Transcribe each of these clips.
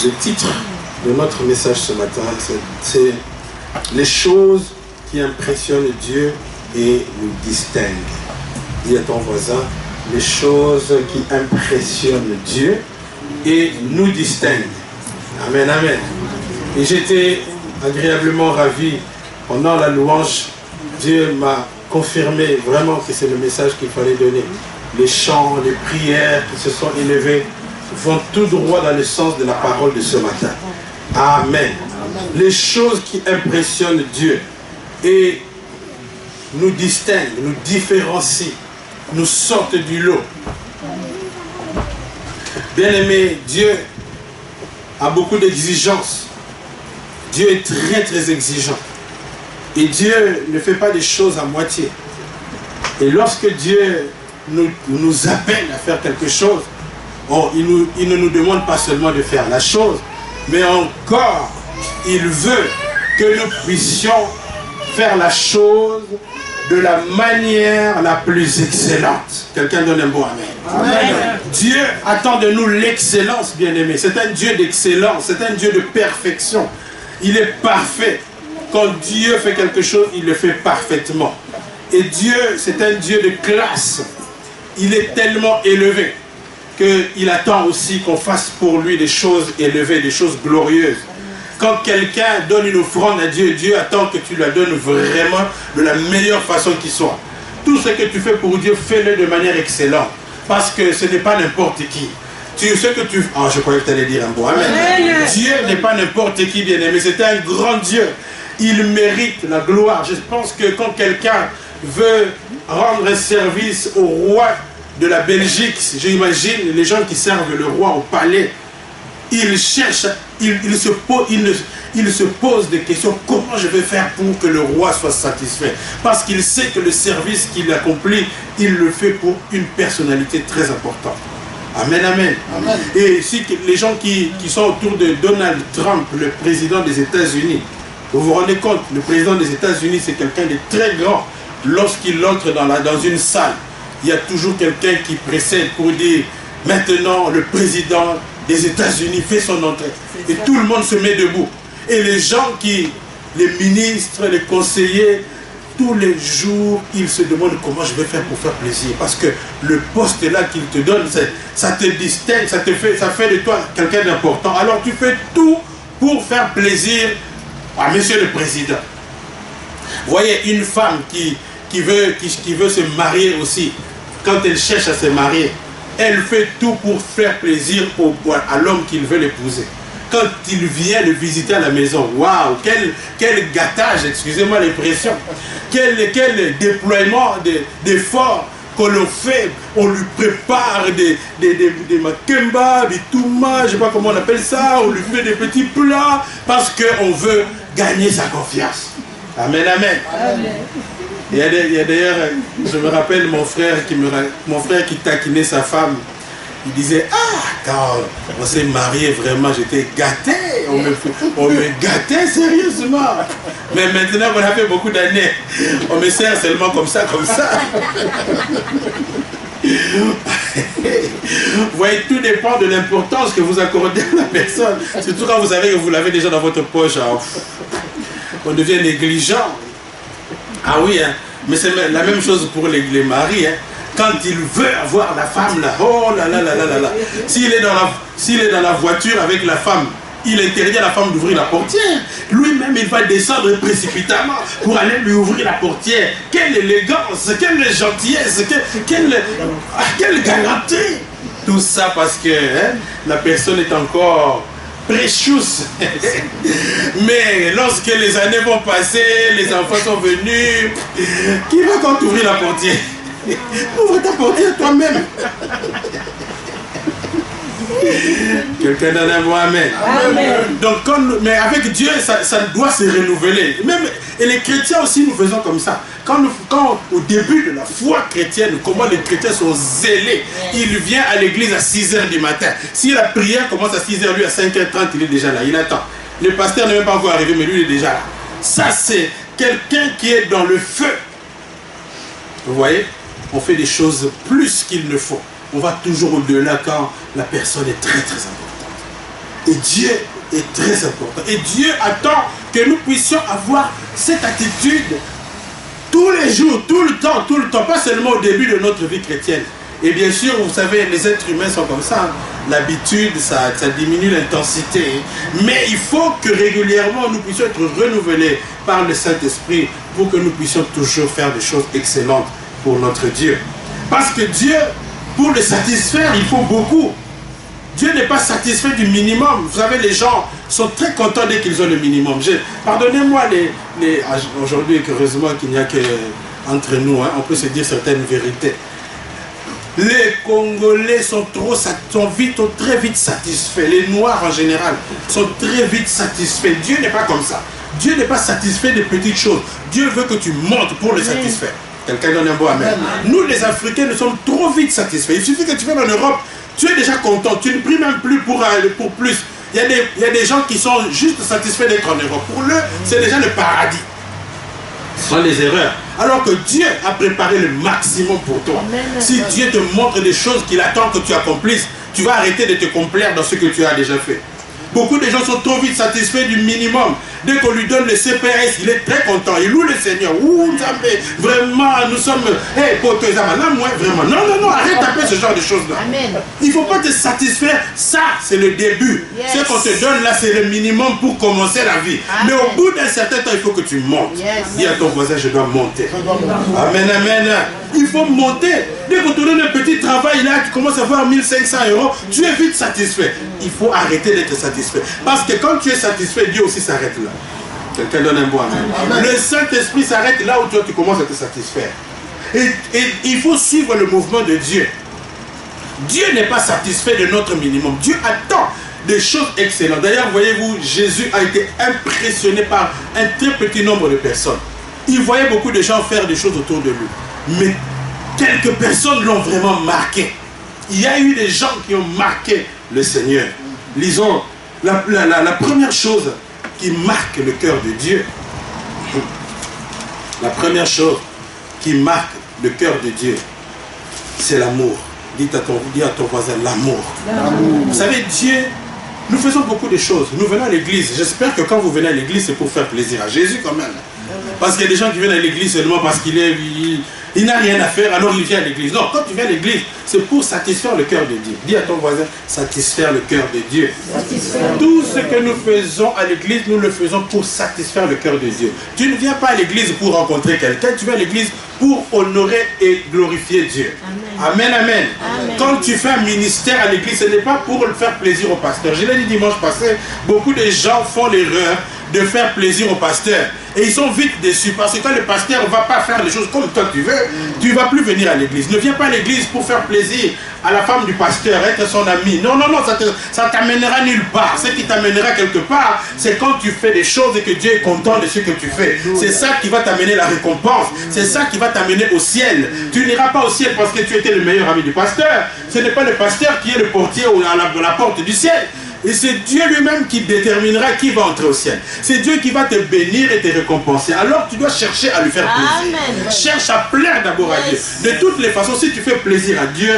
Le titre de notre message ce matin, c'est les choses qui impressionnent Dieu et nous distinguent. Dis à ton voisin, les choses qui impressionnent Dieu et nous distinguent. Amen, amen. Et j'étais agréablement ravi pendant la louange. Dieu m'a confirmé vraiment que c'est le message qu'il fallait donner. Les chants, les prières qui se sont élevées vont tout droit dans le sens de la parole de ce matin. Amen. Les choses qui impressionnent Dieu et nous distinguent, nous différencient, nous sortent du lot. Bien-aimé, Dieu a beaucoup d'exigences. Dieu est très très exigeant. Et Dieu ne fait pas des choses à moitié. Et lorsque Dieu nous appelle à faire quelque chose, il ne nous demande pas seulement de faire la chose, mais encore, il veut que nous puissions faire la chose de la manière la plus excellente. Quelqu'un donne un bon amen. Amen. Dieu attend de nous l'excellence, bien-aimé. C'est un Dieu d'excellence, c'est un Dieu de perfection. Il est parfait. Quand Dieu fait quelque chose, il le fait parfaitement. Et Dieu, c'est un Dieu de classe. Il est tellement élevé qu'il attend aussi qu'on fasse pour lui des choses élevées, des choses glorieuses. Quand quelqu'un donne une offrande à Dieu, Dieu attend que tu la donnes vraiment de la meilleure façon qui soit. Tout ce que tu fais pour Dieu, fais-le de manière excellente. Parce que ce n'est pas n'importe qui. Ce que tu... Ah, je croyais que tu allais dire un bon amen. Dieu n'est pas n'importe qui, bien-aimé. C'est un grand Dieu. Il mérite la gloire. Je pense que quand quelqu'un veut rendre un service au roi de la Belgique, j'imagine les gens qui servent le roi au palais, ils cherchent, ils se posent des questions. Comment je vais faire pour que le roi soit satisfait? Parce qu'il sait que le service qu'il accomplit, il le fait pour une personnalité très importante. Amen, amen. Amen. Et si les gens qui sont autour de Donald Trump, le président des États-Unis, vous vous rendez compte, le président des États-Unis, c'est quelqu'un de très grand. Lorsqu'il entre dans une salle, il y a toujours quelqu'un qui précède pour dire « Maintenant, le président des États-Unis fait son entrée. » Et tout le monde se met debout. Et les gens les ministres, les conseillers, tous les jours, ils se demandent comment je vais faire pour faire plaisir. Parce que le poste là qu'il te donne, ça te distingue, ça fait de toi quelqu'un d'important. Alors tu fais tout pour faire plaisir à monsieur le président. Voyez, une femme qui veut se marier aussi, quand elle cherche à se marier, elle fait tout pour faire plaisir à l'homme qu'il veut l'épouser. Quand il vient le visiter à la maison, waouh, quel gâtage, excusez-moi l'expression, quel déploiement d'efforts que l'on fait. On lui prépare des makemba, des touma, je ne sais pas comment on appelle ça, on lui fait des petits plats, parce qu'on veut gagner sa confiance. Amen, amen. Amen. Il y a d'ailleurs, je me rappelle mon frère qui taquinait sa femme. Il disait, ah, quand on s'est marié, vraiment, j'étais gâté. On me gâtait sérieusement. Mais maintenant, on a fait beaucoup d'années. On me sert seulement comme ça, comme ça. Vous voyez, tout dépend de l'importance que vous accordez à la personne. Surtout quand vous savez que vous l'avez déjà dans votre poche. On devient négligent. Ah oui, hein. Mais c'est la même chose pour les maris. Hein. Quand il veut avoir la femme là, oh là là là là là là. S'il est dans la voiture avec la femme, il interdit à la femme d'ouvrir la portière. Lui-même, il va descendre précipitamment pour aller lui ouvrir la portière. Quelle élégance, quelle gentillesse, quelle galanterie. Tout ça parce que la personne est encore precious. Mais lorsque les années vont passer, les enfants sont venus, qui va quand ouvrir la portière? Ouvre ta portière toi-même. Quelqu'un donne un mot amen. Amen. Donc, mais avec Dieu, ça doit se renouveler. Et les chrétiens aussi, nous faisons comme ça. Quand au début de la foi chrétienne, comment les chrétiens sont zélés. Il vient à l'église à 6 h du matin. Si la prière commence à 6 h, lui à 5 h 30, il est déjà là, il attend. Le pasteur n'est même pas encore arrivé, mais lui, il est déjà là. Ça, c'est quelqu'un qui est dans le feu. Vous voyez? On fait des choses plus qu'il ne faut. On va toujours au-delà quand la personne est très très importante. Et Dieu est très important. Et Dieu attend que nous puissions avoir cette attitude tous les jours, tout le temps, pas seulement au début de notre vie chrétienne. Et bien sûr, vous savez, les êtres humains sont comme ça. L'habitude, ça diminue l'intensité. Mais il faut que régulièrement, nous puissions être renouvelés par le Saint-Esprit pour que nous puissions toujours faire des choses excellentes pour notre Dieu. Parce que Dieu, pour le satisfaire, il faut beaucoup. Dieu n'est pas satisfait du minimum. Vous savez, les gens sont très contents dès qu'ils ont le minimum. Pardonnez-moi aujourd'hui, heureusement qu'il n'y a que entre nous, hein, on peut se dire certaines vérités. Les Congolais sont très vite satisfaits. Les Noirs en général sont très vite satisfaits. Dieu n'est pas comme ça. Dieu n'est pas satisfait des petites choses. Dieu veut que tu montes pour le satisfaire. Quelqu'un donne un beau amen. Nous, les Africains, nous sommes trop vite satisfaits. Il suffit que tu viennes en Europe, tu es déjà content. Tu ne pries même plus pour plus. Il y a des gens qui sont juste satisfaits d'être en Europe. Pour eux, c'est déjà le paradis. Ce sont les erreurs. Alors que Dieu a préparé le maximum pour toi. Amen. Si Dieu te montre des choses qu'il attend que tu accomplisses, tu vas arrêter de te complaire dans ce que tu as déjà fait. Beaucoup de gens sont trop vite satisfaits du minimum. Dès qu'on lui donne le CPS, il est très content. Il loue le Seigneur. Ouh, vraiment, nous sommes... Hé, poto, là, moi, vraiment. Non, arrête un peu ce genre de choses-là. Il ne faut pas te satisfaire. Ça, c'est le début. Yes. Ce qu'on te donne là, c'est le minimum pour commencer la vie. Amen. Mais au bout d'un certain temps, il faut que tu montes. Yes. Dis à ton voisin, je dois monter. Amen, amen. Il faut monter. Dès qu'on te donne un petit travail là, tu commences à avoir 1500 €, tu es vite satisfait. Il faut arrêter d'être satisfait. Parce que quand tu es satisfait, Dieu aussi s'arrête là. Quelqu'un donne un bon amen. Le Saint-Esprit s'arrête là où toi tu commences à te satisfaire. Et il faut suivre le mouvement de Dieu. Dieu n'est pas satisfait de notre minimum. Dieu attend des choses excellentes. D'ailleurs, voyez-vous, Jésus a été impressionné par un très petit nombre de personnes. Il voyait beaucoup de gens faire des choses autour de lui. Mais quelques personnes l'ont vraiment marqué. Il y a eu des gens qui ont marqué le Seigneur. Lisons la première chose qui marque le cœur de Dieu. La première chose qui marque le cœur de Dieu, c'est l'amour. Dis à ton voisin, l'amour. Vous savez, Dieu, nous faisons beaucoup de choses. Nous venons à l'église. J'espère que quand vous venez à l'église, c'est pour faire plaisir à Jésus quand même. Parce qu'il y a des gens qui viennent à l'église seulement parce il n'a rien à faire, alors il vient à l'église. Non, quand tu viens à l'église, c'est pour satisfaire le cœur de Dieu. Dis à ton voisin, satisfaire le cœur de Dieu. Tout ce que nous faisons à l'église, nous le faisons pour satisfaire le cœur de Dieu. Tu ne viens pas à l'église pour rencontrer quelqu'un, tu viens à l'église pour honorer et glorifier Dieu. Amen, amen. Amen. Quand tu fais un ministère à l'église, ce n'est pas pour le faire plaisir au pasteur. Je l'ai dit dimanche passé, beaucoup de gens font l'erreur de faire plaisir au pasteur. Et ils sont vite déçus parce que quand le pasteur ne va pas faire les choses comme toi tu veux, tu ne vas plus venir à l'église. Ne viens pas à l'église pour faire plaisir à la femme du pasteur, être son ami. Non, ça t'amènera nulle part. Ce qui t'amènera quelque part, c'est quand tu fais des choses et que Dieu est content de ce que tu fais. C'est ça qui va t'amener la récompense. C'est ça qui va t'amener au ciel. Tu n'iras pas au ciel parce que tu étais le meilleur ami du pasteur. Ce n'est pas le pasteur qui est le portier à la porte du ciel. Et c'est Dieu lui-même qui déterminera qui va entrer au ciel. C'est Dieu qui va te bénir et te récompenser. Alors tu dois chercher à lui faire plaisir. Amen. Cherche à plaire d'abord à Dieu. De toutes les façons, si tu fais plaisir à Dieu,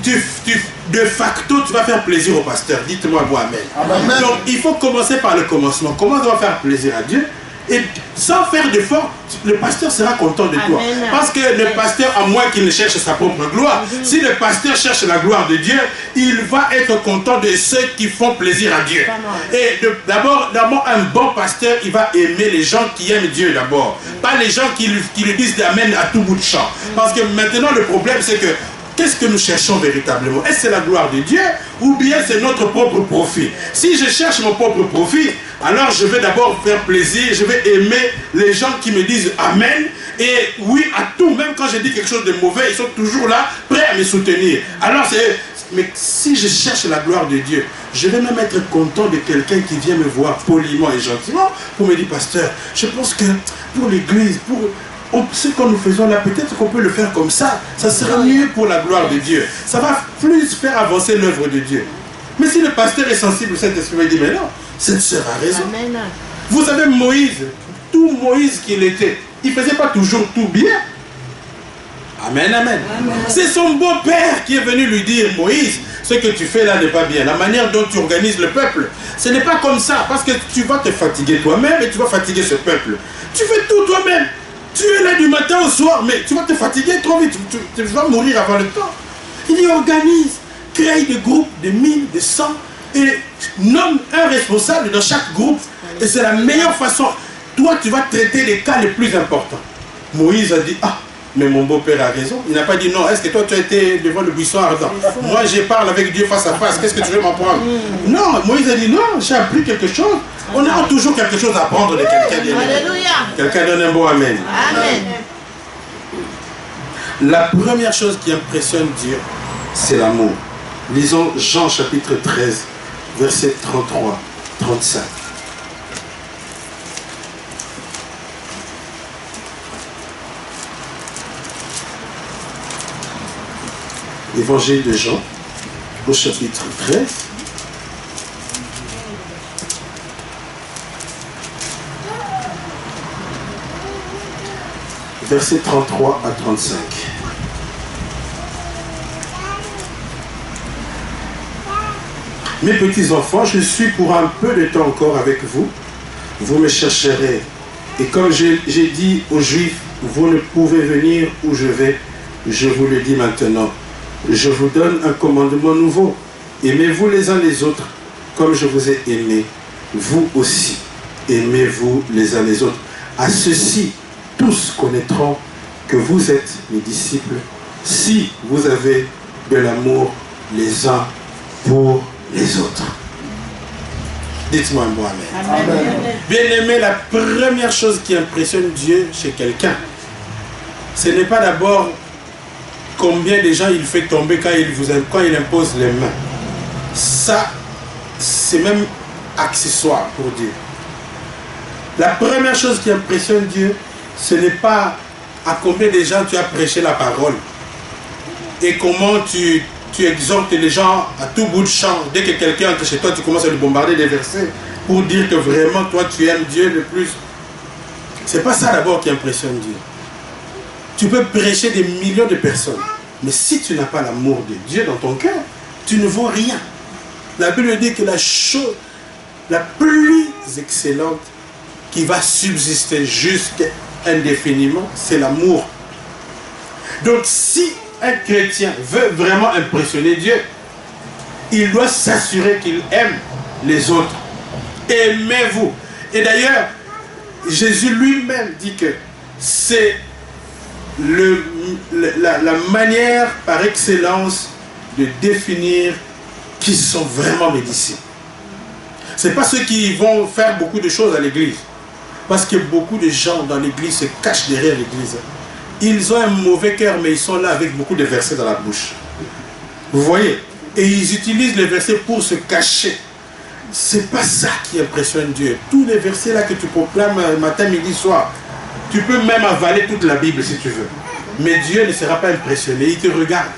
de facto, tu vas faire plaisir au pasteur. Dites-moi vous amen. Amen. Donc il faut commencer par le commencement. Comment on va faire plaisir à Dieu? Et sans faire d'effort, le pasteur sera content de toi. Parce que le pasteur, à moins qu'il ne cherche sa propre gloire, si le pasteur cherche la gloire de Dieu, il va être content de ceux qui font plaisir à Dieu. Et d'abord, un bon pasteur, il va aimer les gens qui aiment Dieu d'abord. Pas les gens qui lui disent d'amen à tout bout de champ. Parce que maintenant, le problème, c'est que qu'est-ce que nous cherchons véritablement? Est-ce que c'est la gloire de Dieu ou bien c'est notre propre profit? Si je cherche mon propre profit, alors je vais d'abord faire plaisir, je vais aimer les gens qui me disent Amen. Et oui à tout, même quand je dis quelque chose de mauvais, ils sont toujours là, prêts à me soutenir. Alors mais si je cherche la gloire de Dieu, je vais même être content de quelqu'un qui vient me voir poliment et gentiment pour me dire, pasteur, je pense que pour l'église, pour ce que nous faisons là, peut-être qu'on peut le faire comme ça. Ça sera mieux pour la gloire de Dieu. Ça va plus faire avancer l'œuvre de Dieu. Mais si le pasteur est sensible, Saint-Esprit va dire, mais non, cette sœur a raison. Amen. Vous savez, Moïse, tout Moïse qu'il était, il ne faisait pas toujours tout bien. Amen, amen. C'est son beau-père qui est venu lui dire, Moïse, ce que tu fais là n'est pas bien. La manière dont tu organises le peuple, ce n'est pas comme ça. Parce que tu vas te fatiguer toi-même et tu vas fatiguer ce peuple. Tu fais tout toi-même. Tu es là du matin au soir, mais tu vas te fatiguer trop vite. Tu vas mourir avant le temps. Il y organise, crée des groupes de 1000, de 100 et nomme un responsable dans chaque groupe. Et c'est la meilleure façon. Toi, tu vas traiter les cas les plus importants. Moïse a dit, ah, mais mon beau-père a raison. Il n'a pas dit non. Est-ce que toi, tu as été devant le buisson ardent? Moi, je parle avec Dieu face à face. Qu'est-ce que tu veux m'apprendre? Non, Moïse a dit non, j'ai appris quelque chose. On a toujours quelque chose à apprendre de quelqu'un. Alléluia. Quelqu'un donne un beau amen. Amen. La première chose qui impressionne Dieu, c'est l'amour. Lisons Jean chapitre 13, versets 33, 35. Évangile de Jean, au chapitre 13. Versets 33 à 35. Mes petits enfants, je suis pour un peu de temps encore avec vous. Vous me chercherez. Et comme j'ai dit aux Juifs, vous ne pouvez venir où je vais. Je vous le dis maintenant. Je vous donne un commandement nouveau. Aimez-vous les uns les autres comme je vous ai aimé. Vous aussi, aimez-vous les uns les autres. À ceci, tous connaîtront que vous êtes mes disciples si vous avez de l'amour les uns pour les autres. Dites-moi un mot, amen. Amen. Bien aimé, la première chose qui impressionne Dieu chez quelqu'un, ce n'est pas d'abord combien de gens il fait tomber quand il impose les mains. Ça, c'est même accessoire pour Dieu. La première chose qui impressionne Dieu, ce n'est pas à combien de gens tu as prêché la parole et comment tu exhortes les gens à tout bout de champ. Dès que quelqu'un entre chez toi, tu commences à lui bombarder des versets pour dire que vraiment toi tu aimes Dieu le plus. C'est pas ça d'abord qui impressionne Dieu. Tu peux prêcher des millions de personnes, mais si tu n'as pas l'amour de Dieu dans ton cœur, tu ne vaux rien. La Bible dit que la chose la plus excellente qui va subsister jusqu'à indéfiniment, c'est l'amour. Donc si un chrétien veut vraiment impressionner Dieu, il doit s'assurer qu'il aime les autres. Aimez-vous. Et d'ailleurs, Jésus lui-même dit que c'est la manière par excellence de définir qui sont vraiment mes disciples. Ce n'est pas ceux qui vont faire beaucoup de choses à l'église. Parce que beaucoup de gens dans l'église se cachent derrière l'église. Ils ont un mauvais cœur, mais ils sont là avec beaucoup de versets dans la bouche. Vous voyez? Et ils utilisent les versets pour se cacher. C'est pas ça qui impressionne Dieu. Tous les versets là que tu proclames matin, midi, soir, tu peux même avaler toute la Bible si tu veux. Mais Dieu ne sera pas impressionné, il te regarde.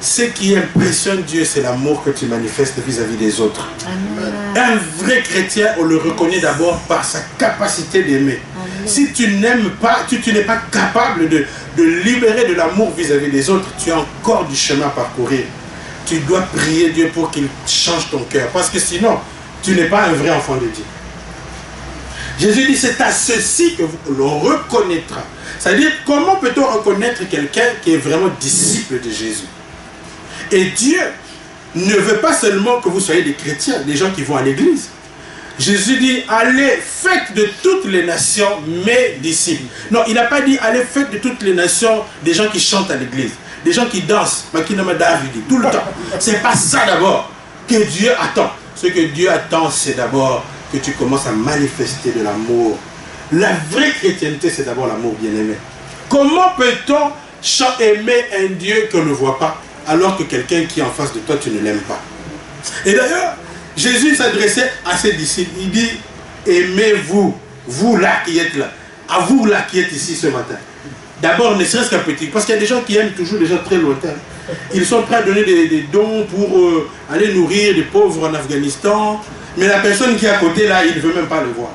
Ce qui impressionne Dieu, c'est l'amour que tu manifestes vis-à-vis des autres. Amen. Un vrai chrétien, on le reconnaît d'abord par sa capacité d'aimer. Si tu n'aimes pas, tu n'es pas capable de libérer de l'amour vis-à-vis des autres, tu as encore du chemin à parcourir. Tu dois prier Dieu pour qu'il change ton cœur. Parce que sinon, tu n'es pas un vrai enfant de Dieu. Jésus dit, c'est à ceci que l'on reconnaîtra. C'est-à-dire, comment peut-on reconnaître quelqu'un qui est vraiment disciple de Jésus? Et Dieu ne veut pas seulement que vous soyez des chrétiens, des gens qui vont à l'église. Jésus dit, allez, faites de toutes les nations mes disciples. Non, il n'a pas dit, allez, faites de toutes les nations des gens qui chantent à l'église, des gens qui dansent, tout le temps. C'est pas ça d'abord que Dieu attend. Ce que Dieu attend, c'est d'abord que tu commences à manifester de l'amour. La vraie chrétienté, c'est d'abord l'amour, bien-aimé. Comment peut-on aimer un Dieu qu'on ne voit pas, alors que quelqu'un qui est en face de toi, tu ne l'aimes pas? Et d'ailleurs, Jésus s'adressait à ses disciples. Il dit, aimez-vous, vous là qui êtes là, à vous là qui êtes ici ce matin. D'abord, ne serait-ce qu'un petit, parce qu'il y a des gens qui aiment toujours des gens très lointains. Ils sont prêts à donner des dons pour aller nourrir des pauvres en Afghanistan, mais la personne qui est à côté là, il ne veut même pas le voir.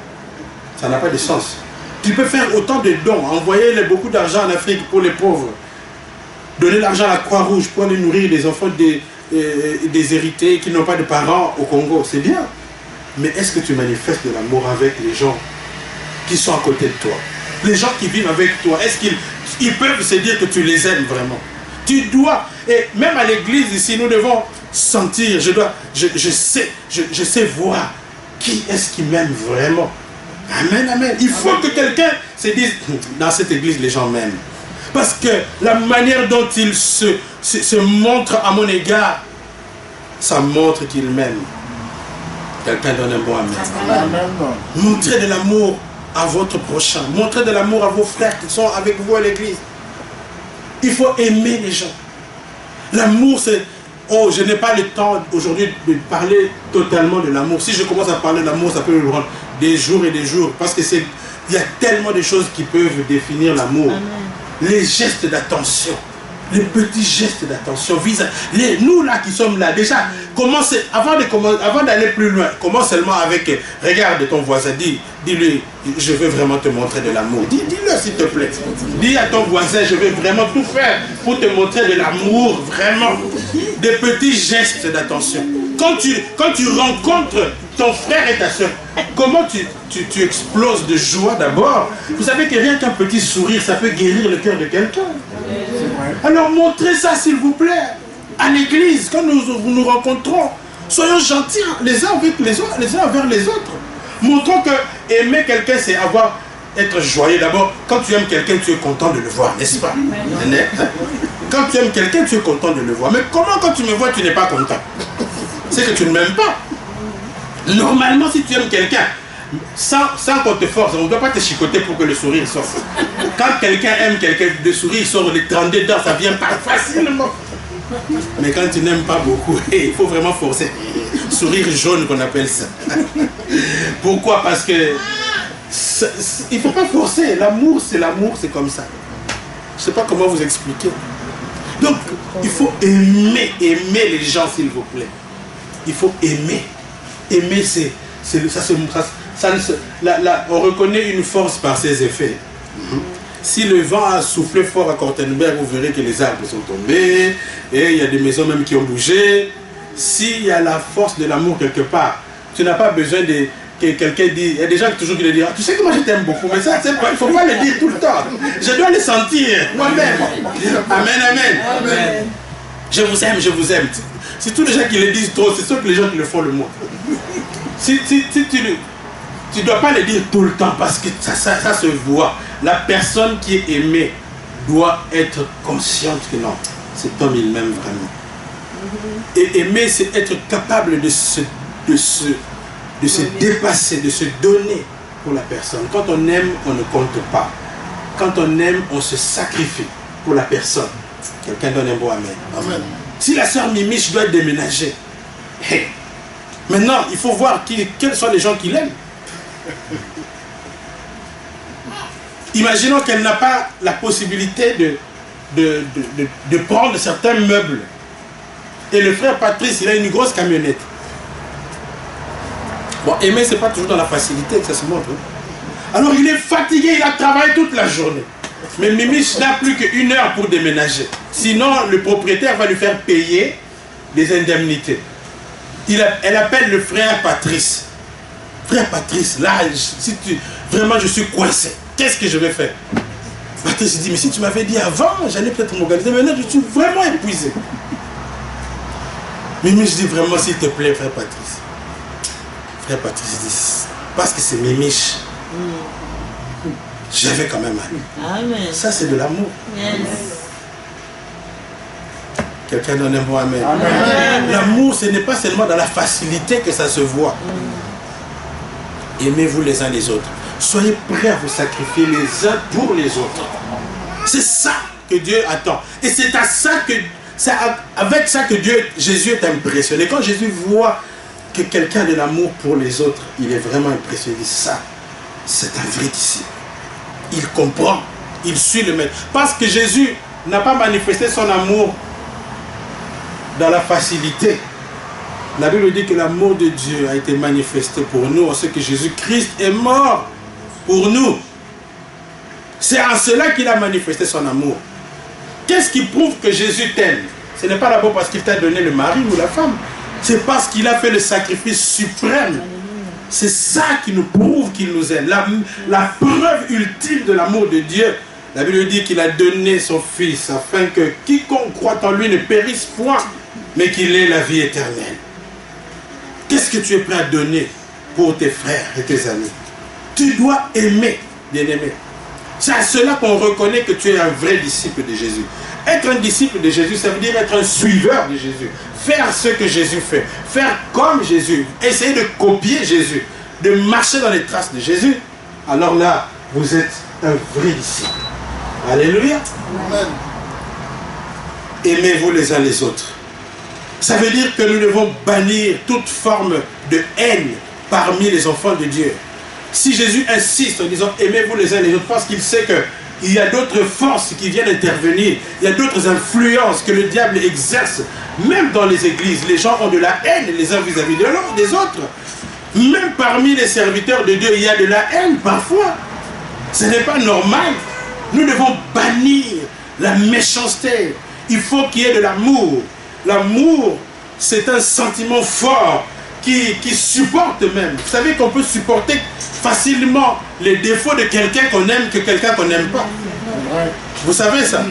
Ça n'a pas de sens. Tu peux faire autant de dons, envoyer beaucoup d'argent en Afrique pour les pauvres, donner l'argent à la Croix-Rouge pour aller nourrir les enfants déshérités, qui n'ont pas de parents au Congo. C'est bien. Mais est-ce que tu manifestes de l'amour avec les gens qui sont à côté de toi? Les gens qui vivent avec toi, est-ce qu'ils peuvent se dire que tu les aimes vraiment? Tu dois, et même à l'église ici, nous devons sentir, je sais voir qui est-ce qui m'aime vraiment. Amen, amen. Il faut que quelqu'un se dise, dans cette église, les gens m'aiment. Parce que la manière dont ils se montrent à mon égard, ça montre qu'ils m'aiment. Quelqu'un donne un bon amen. Amen. Montrez de l'amour à votre prochain. Montrez de l'amour à vos frères qui sont avec vous à l'église. Il faut aimer les gens. L'amour, c'est... Oh, je n'ai pas le temps aujourd'hui de parler totalement de l'amour. Si je commence à parler de l'amour, ça peut me prendre des jours et des jours. Parce que il y a tellement de choses qui peuvent définir l'amour. Les gestes d'attention. Les petits gestes d'attention. Nous là qui sommes là, déjà, commencez, avant d'aller plus loin, commence seulement avec, regarde ton voisin, dis-lui, je veux vraiment te montrer de l'amour. Dis-le s'il te plaît. Dis à ton voisin, je vais vraiment tout faire pour te montrer de l'amour, vraiment. Des petits gestes d'attention. Quand tu rencontres ton frère et ta soeur, comment tu exploses de joie d'abord. Vous savez que rien qu'un petit sourire, ça peut guérir le cœur de quelqu'un. Alors montrez ça s'il vous plaît. À l'église, quand nous rencontrons, soyons gentils les uns avec les autres, les uns envers les autres. Montrons que aimer quelqu'un, c'est être joyeux. D'abord, quand tu aimes quelqu'un, tu es content de le voir, n'est-ce pas? Quand tu aimes quelqu'un, tu es content de le voir. Mais comment quand tu me vois, tu n'es pas content? C'est que tu ne m'aimes pas. Normalement, si tu aimes quelqu'un, sans qu'on te force, on ne doit pas te chicoter pour que le sourire sorte. Quand quelqu'un aime quelqu'un, le sourire sort, les 32 dents, ça vient pas facilement. Mais quand tu n'aimes pas beaucoup, il faut vraiment forcer. Sourire jaune qu'on appelle ça. Pourquoi? Parce que il ne faut pas forcer. L'amour, c'est comme ça. Je ne sais pas comment vous expliquer. Donc, il faut aimer les gens, s'il vous plaît. Il faut aimer. Aimer, on reconnaît une force par ses effets. Si le vent a soufflé fort à Kortenberg, vous verrez que les arbres sont tombés, et il y a des maisons même qui ont bougé. S'il y a la force de l'amour quelque part, tu n'as pas besoin que quelqu'un dise. Il y a des gens qui toujours qui le disent, tu sais que moi je t'aime beaucoup, mais ça, il ne faut pas le dire tout le temps. Je dois le sentir moi-même. Amen, amen. Amen. Je vous aime, je vous aime. Si tous les gens qui le disent trop, c'est sûr que les gens qui le font le moins. Si tu ne dois pas le dire tout le temps parce que ça se voit. La personne qui est aimée doit être consciente que non, cet homme il m'aime vraiment. Et aimer, c'est être capable de se dépasser, de se donner pour la personne. Quand on aime, on ne compte pas. Quand on aime, on se sacrifie pour la personne. Quelqu'un donne un bon amen. Amen. Si la sœur Mimiche doit déménager, maintenant, il faut voir quels sont les gens qui l'aiment. Imaginons qu'elle n'a pas la possibilité de prendre certains meubles. Et le frère Patrice, il a une grosse camionnette. Bon, aimer, c'est pas toujours dans la facilité que ça se montre. Alors, il est fatigué, il a travaillé toute la journée. Mais Mimiche n'a plus qu'une heure pour déménager. Sinon, le propriétaire va lui faire payer des indemnités. Elle appelle le frère Patrice. Frère Patrice, là, vraiment, je suis coincé. Qu'est-ce que je vais faire? Patrice dit, mais si tu m'avais dit avant, j'allais peut-être m'organiser. Maintenant, je suis vraiment épuisé. Mimiche dit vraiment, s'il te plaît, frère Patrice. Frère Patrice dit, parce que c'est Mimiche. J'avais quand même mal. Amen. Ça, c'est de l'amour. Yes. Quelqu'un donne un bon amen. Amen. L'amour, ce n'est pas seulement dans la facilité que ça se voit. Aimez-vous les uns les autres. Soyez prêts à vous sacrifier les uns pour les autres. C'est ça que Dieu attend. Et c'est avec ça que Jésus est impressionné. Quand Jésus voit que quelqu'un a de l'amour pour les autres, il est vraiment impressionné. Il dit, ça, c'est un vrai disciple. Il comprend, il suit le maître. Parce que Jésus n'a pas manifesté son amour dans la facilité. La Bible dit que l'amour de Dieu a été manifesté pour nous, en ce que Jésus-Christ est mort pour nous. C'est en cela qu'il a manifesté son amour. Qu'est-ce qui prouve que Jésus t'aime? Ce n'est pas d'abord parce qu'il t'a donné le mari ou la femme. C'est parce qu'il a fait le sacrifice suprême. C'est ça qui nous prouve qu'il nous aime. La preuve ultime de l'amour de Dieu. La Bible dit qu'il a donné son Fils afin que quiconque croit en lui ne périsse point, mais qu'il ait la vie éternelle. Qu'est-ce que tu es prêt à donner pour tes frères et tes amis? Tu dois aimer, bien-aimé. C'est à cela qu'on reconnaît que tu es un vrai disciple de Jésus. Être un disciple de Jésus, ça veut dire être un suiveur de Jésus. Faire ce que Jésus fait. Faire comme Jésus. Essayer de copier Jésus. De marcher dans les traces de Jésus. Alors là, vous êtes un vrai disciple. Alléluia. Amen. Aimez-vous les uns les autres. Ça veut dire que nous devons bannir toute forme de haine parmi les enfants de Dieu. Si Jésus insiste en disant aimez-vous les uns les autres, parce qu'il sait qu'il y a d'autres forces qui viennent intervenir, il y a d'autres influences que le diable exerce, même dans les églises. Les gens ont de la haine les uns vis-à-vis des autres. Même parmi les serviteurs de Dieu, il y a de la haine parfois. Ce n'est pas normal. Nous devons bannir la méchanceté. Il faut qu'il y ait de l'amour. L'amour, c'est un sentiment fort qui supporte même. Vous savez qu'on peut supporter facilement les défauts de quelqu'un qu'on aime que quelqu'un qu'on n'aime pas. Vous savez ça?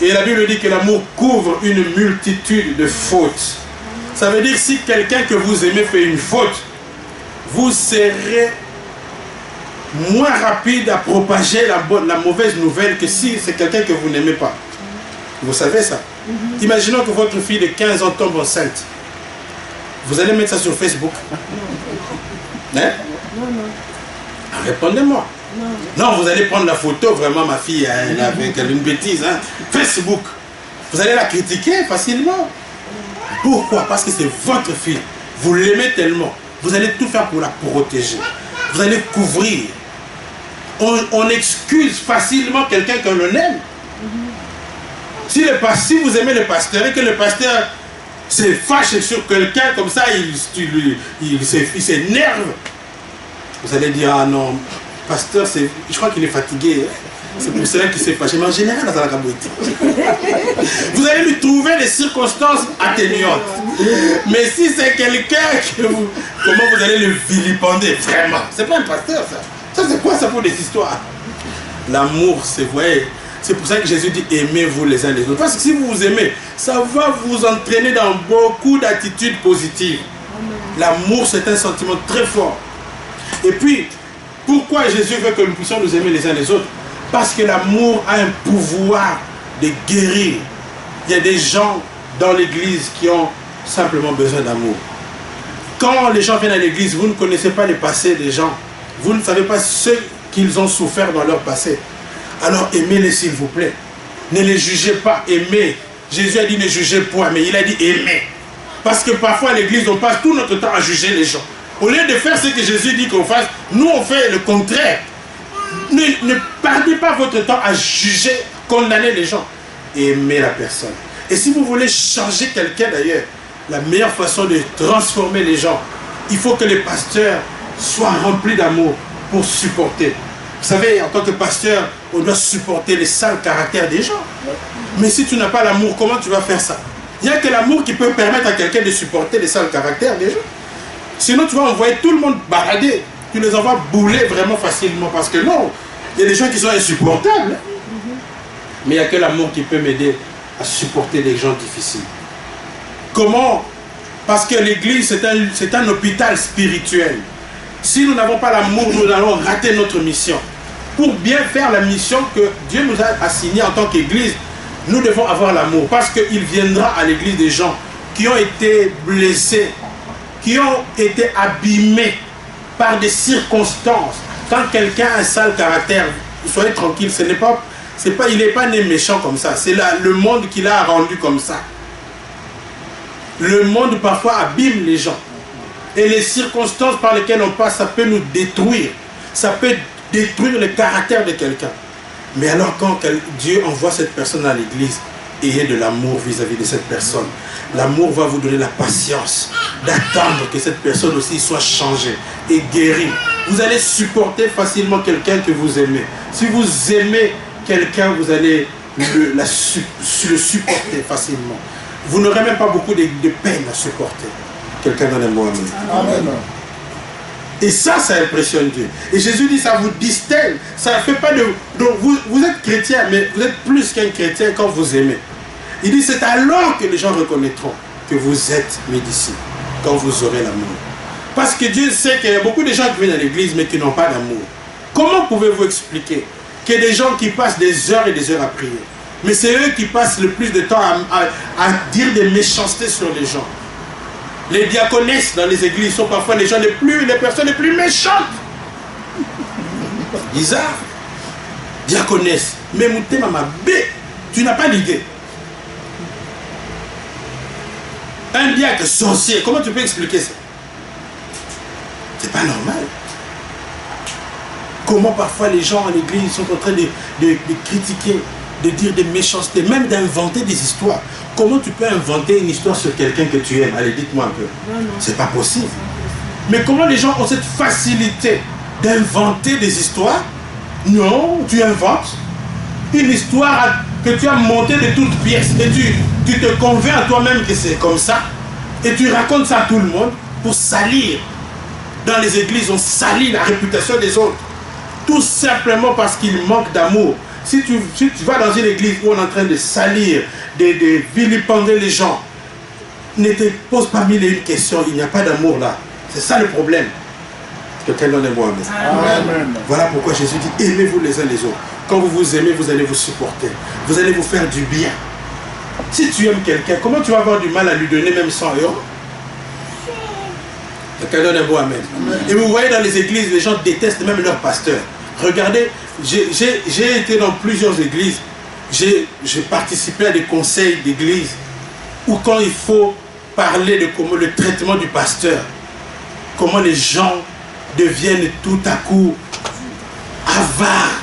Et la Bible dit que l'amour couvre une multitude de fautes. Ça veut dire si quelqu'un que vous aimez fait une faute, vous serez moins rapide à propager la mauvaise nouvelle que si c'est quelqu'un que vous n'aimez pas. Vous savez ça? Imaginons que votre fille de 15 ans tombe enceinte. Vous allez mettre ça sur Facebook? Hein? Non. Répondez-moi. Non, vous allez prendre la photo, vraiment ma fille, elle avait une bêtise. Hein? Facebook. Vous allez la critiquer facilement. Pourquoi? Parce que c'est votre fille. Vous l'aimez tellement. Vous allez tout faire pour la protéger. Vous allez couvrir. On excuse facilement quelqu'un que l'on aime. Si vous aimez le pasteur et que le pasteur se fâche sur quelqu'un comme ça, il s'énerve, vous allez dire ah non, pasteur, je crois qu'il est fatigué. C'est pour cela qu'il s'est fâché. Mais en général, dans la cabouite, vous allez lui trouver des circonstances atténuantes. Mais si c'est quelqu'un que comment vous allez le vilipender? Vraiment, c'est pas un pasteur ça. Ça c'est quoi ça pour des histoires? L'amour, c'est vrai. C'est pour ça que Jésus dit aimez-vous les uns les autres. Parce que si vous vous aimez, ça va vous entraîner dans beaucoup d'attitudes positives. L'amour, c'est un sentiment très fort. Et puis, pourquoi Jésus veut que nous puissions nous aimer les uns les autres? Parce que l'amour a un pouvoir de guérir. Il y a des gens dans l'église qui ont simplement besoin d'amour. Quand les gens viennent à l'église, vous ne connaissez pas le passé des gens. Vous ne savez pas ce qu'ils ont souffert dans leur passé. Alors aimez-les s'il vous plaît. Ne les jugez pas, aimez. Jésus a dit ne jugez point, mais il a dit aimez. Parce que parfois à l'église, on passe tout notre temps à juger les gens. Au lieu de faire ce que Jésus dit qu'on fasse, nous on fait le contraire. Ne perdez pas votre temps à juger, condamner les gens. Aimez la personne. Et si vous voulez changer quelqu'un d'ailleurs, la meilleure façon de transformer les gens, il faut que les pasteurs soient remplis d'amour pour supporter. Vous savez, en tant que pasteur, on doit supporter les sales caractères des gens. Mais si tu n'as pas l'amour, comment tu vas faire ça? Il n'y a que l'amour qui peut permettre à quelqu'un de supporter les sales caractères des gens. Sinon, tu vas envoyer tout le monde balader. Tu les envoies bouler vraiment facilement. Parce que non, il y a des gens qui sont insupportables. Mais il n'y a que l'amour qui peut m'aider à supporter les gens difficiles. Comment? Parce que l'église, c'est un hôpital spirituel. Si nous n'avons pas l'amour, nous allons rater notre mission. Pour bien faire la mission que Dieu nous a assignée en tant qu'église, nous devons avoir l'amour. Parce qu'il viendra à l'église des gens qui ont été blessés, qui ont été abîmés par des circonstances. Quand quelqu'un a un sale caractère, soyez tranquille, il n'est pas né méchant comme ça. C'est le monde qui l'a rendu comme ça. Le monde parfois abîme les gens. Et les circonstances par lesquelles on passe, ça peut nous détruire. Ça peut détruire le caractère de quelqu'un. Mais alors quand Dieu envoie cette personne à l'église, ayez de l'amour vis-à-vis de cette personne. L'amour va vous donner la patience d'attendre que cette personne aussi soit changée et guérie. Vous allez supporter facilement quelqu'un que vous aimez. Si vous aimez quelqu'un, vous allez le supporter facilement. Vous n'aurez même pas beaucoup de peine à supporter. Quelqu'un donne un mot amen. Amen. Et ça impressionne Dieu. Et Jésus dit, ça vous distingue. Ça ne fait pas de... Donc vous êtes chrétien, mais vous êtes plus qu'un chrétien quand vous aimez. Il dit, c'est alors que les gens reconnaîtront que vous êtes mes disciples, quand vous aurez l'amour. Parce que Dieu sait qu'il y a beaucoup de gens qui viennent à l'église, mais qui n'ont pas d'amour. Comment pouvez-vous expliquer qu'il y a des gens qui passent des heures et des heures à prier, mais c'est eux qui passent le plus de temps à dire des méchancetés sur les gens? Les diaconesses dans les églises sont parfois les personnes les plus méchantes. Bizarre. Diaconesse. Mais Mouté Mama B, tu n'as pas d'idée. Un diacre sorcier, comment tu peux expliquer ça? C'est pas normal. Comment parfois les gens à l'église sont en train de critiquer, de dire des méchancetés, même d'inventer des histoires. Comment tu peux inventer une histoire sur quelqu'un que tu aimes? Allez, dites-moi un peu. C'est pas possible. Mais comment les gens ont cette facilité d'inventer des histoires? Non, tu inventes une histoire que tu as montée de toutes pièces et tu te convaincs à toi-même que c'est comme ça et tu racontes ça à tout le monde pour salir. Dans les églises, on salit la réputation des autres. Tout simplement parce qu'il manque d'amour. Si tu vas dans une église où on est en train de salir, de vilipender les gens, ne te pose pas mille et une questions, il n'y a pas d'amour là. C'est ça le problème. Quelqu'un donne un mot amen. Voilà pourquoi Jésus dit, aimez-vous les uns les autres. Quand vous vous aimez, vous allez vous supporter. Vous allez vous faire du bien. Si tu aimes quelqu'un, comment tu vas avoir du mal à lui donner même 100 €? Quelqu'un donne un mot amen. Et vous voyez dans les églises, les gens détestent même leur pasteur. Regardez, j'ai été dans plusieurs églises, j'ai participé à des conseils d'église où quand il faut parler de comment le traitement du pasteur, comment les gens deviennent tout à coup avares,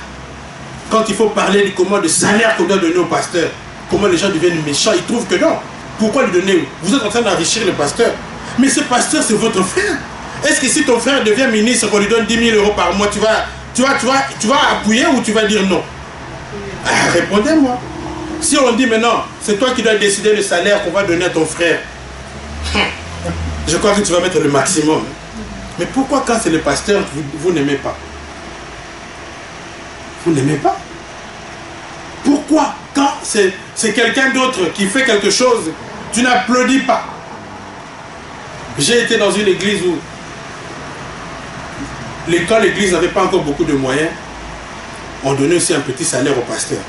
quand il faut parler de comment le salaire qu'on doit donner au pasteur, comment les gens deviennent méchants, ils trouvent que non. Pourquoi lui donner? Vous êtes en train d'enrichir le pasteur. Mais ce pasteur, c'est votre frère. Est-ce que si ton frère devient ministre, qu'on lui donne 10 000 € par mois, tu vas appuyer ou tu vas dire non? Répondez-moi. Si on dit maintenant, c'est toi qui dois décider le salaire qu'on va donner à ton frère, je crois que tu vas mettre le maximum. Mais pourquoi quand c'est le pasteur, vous n'aimez pas? Vous n'aimez pas? Pourquoi quand c'est quelqu'un d'autre qui fait quelque chose, tu n'applaudis pas? J'ai été dans une église où quand l'église n'avait pas encore beaucoup de moyens, on donnait aussi un petit salaire au pasteur.